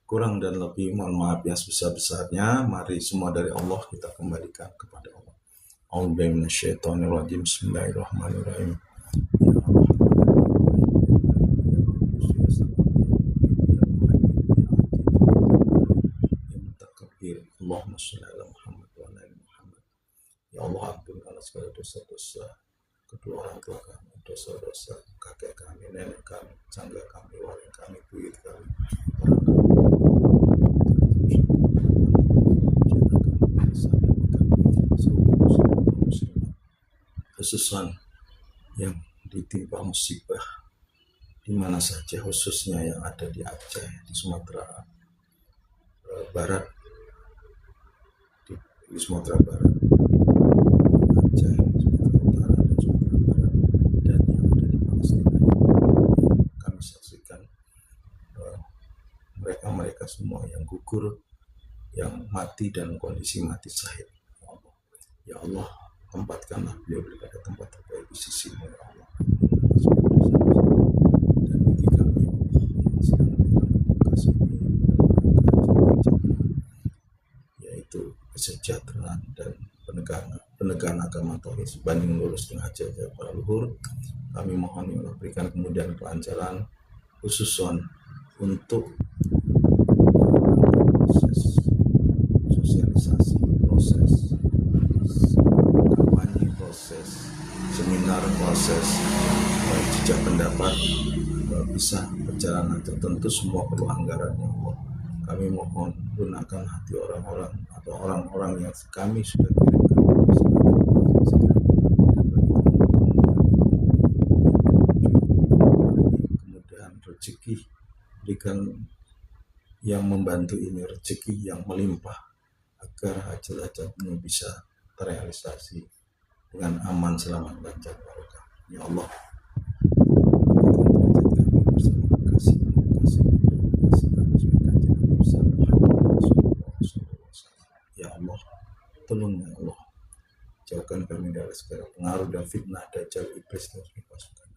Kurang dan lebih mohon maaf yang sebesar-besarnya. Mari semua dari Allah kita kembalikan kepada Allah. A'udzubillahi minasyaitonirrajim. Bismillahirrahmanirrahim. Allahumma sholli ala Muhammad wa ala ali Muhammad. Ya Allah, ampunkanlah segala dosa-dosa kedua orang tua kami, dosa-dosa kakek kami, nenek kami, sangga kami, warga kami, buyut kami, khususan yang ditimpa musibah di mana saja, khususnya yang ada di Aceh, di Sumatera Barat, di Sumatera Barat, Aceh, Sumatera Utara, dan Sumatera Barat, dan yang ada di Palestina. Kami saksikan mereka semua yang gugur, yang mati dan kondisi mati syahid. Ya Allah, tempatkanlah beliau pada tempat terbaik di sisi-Mu, ya Allah. Dan bagi kami yang sedang kasih yaitu kesejahteraan dan penegakan agama tauhid sebanding lurus dengan hajat para luhur, kami mohon ya Allah berikan kemudahan kelancaran khususon untuk proses sosialisasi, proses kampanye, proses seminar, proses jejak pendapat bisa berjalan lancar. Tentu semua perlu anggaran, ya Allah. Kami mohon gunakan hati orang-orang atau orang-orang yang kami sudah kirimkan kemudahan berikan yang membantu ini rezeki yang melimpah agar hajat-hajatnya bisa terrealisasi dengan aman, selamat, lancar, barokah. Ya Allah, ya Allah, tolong ya Allah, jauhkan kami dari segala pengaruh dan fitnah dajjal, iblis dan pasukan.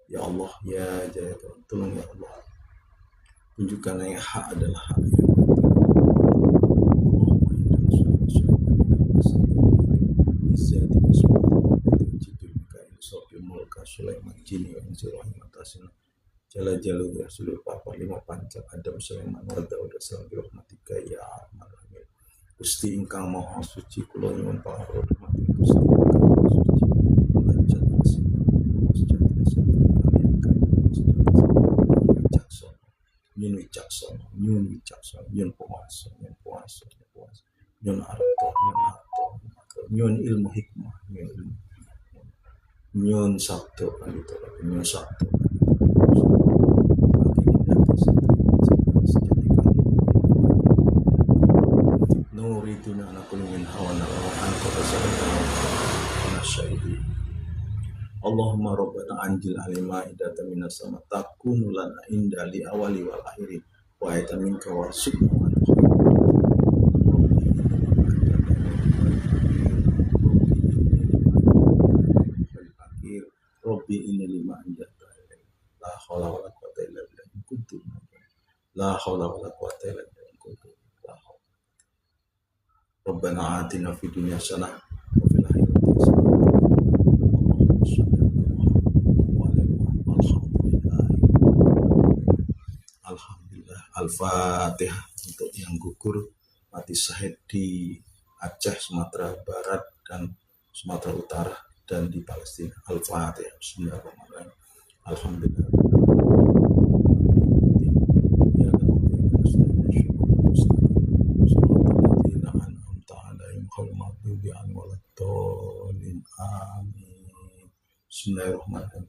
Ya Allah, ya Jaya Tuhan, tolong ya Allah, tunjukkan yang hak adalah hak yang Sulaiman Jini yang Rahimatasin Jala Jalu ya Sulu Papa Lima Panca Adam Sulaiman wa Daud Salam birahmatika ya Arhamar Rahimin. Gusti ingkang Maha Suci kula nyuwun pangapunten Gusti ingkang Maha Suci lancar asih sejati satria kaliyan kaliyan wicaksana nyun wicaksana nyun wicaksana nyun puasa nyun puasa nyun puasa nyun arto nyun ilmu hikmah nyun ilmu nyon sabdo gitu nyon sabdo nuriduna anakul min hawana wa anta tasallallahu syahidi Allahumma rabbana anjil alima idata minas sama takunu lana inda li awali wal akhiri wa aita minka wa subhanahu Robbi ini lima anjata la haula wala quwata illa billah kuntum la haula wala quwata illa billah kuntum la haula Rabbana atina fid dunya hasanah wa fil akhirati hasanah alhamdulillah al-fatihah untuk yang gugur mati syahid di Aceh, Sumatera Barat dan Sumatera Utara dan di Palestina. Al-Fatihah. Bismillahirrahmanirrahim. Alhamdulillah. Bismillahirrahmanirrahim.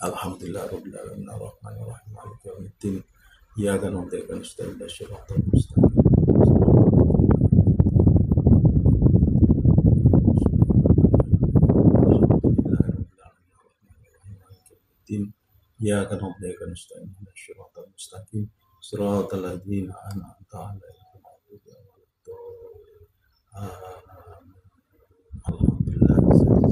Alhamdulillah rabbil alamin arrahmanir rahim maliki yaumiddin. Iyyaka na'budu wa nasta'in ihdinas siratal mustaqim. Ya kan hubdaika nasta'in ihdinas siratal mustaqim siratal ladzina an'amta 'alaihim ghairil maghdubi 'alaihim. Alhamdulillah.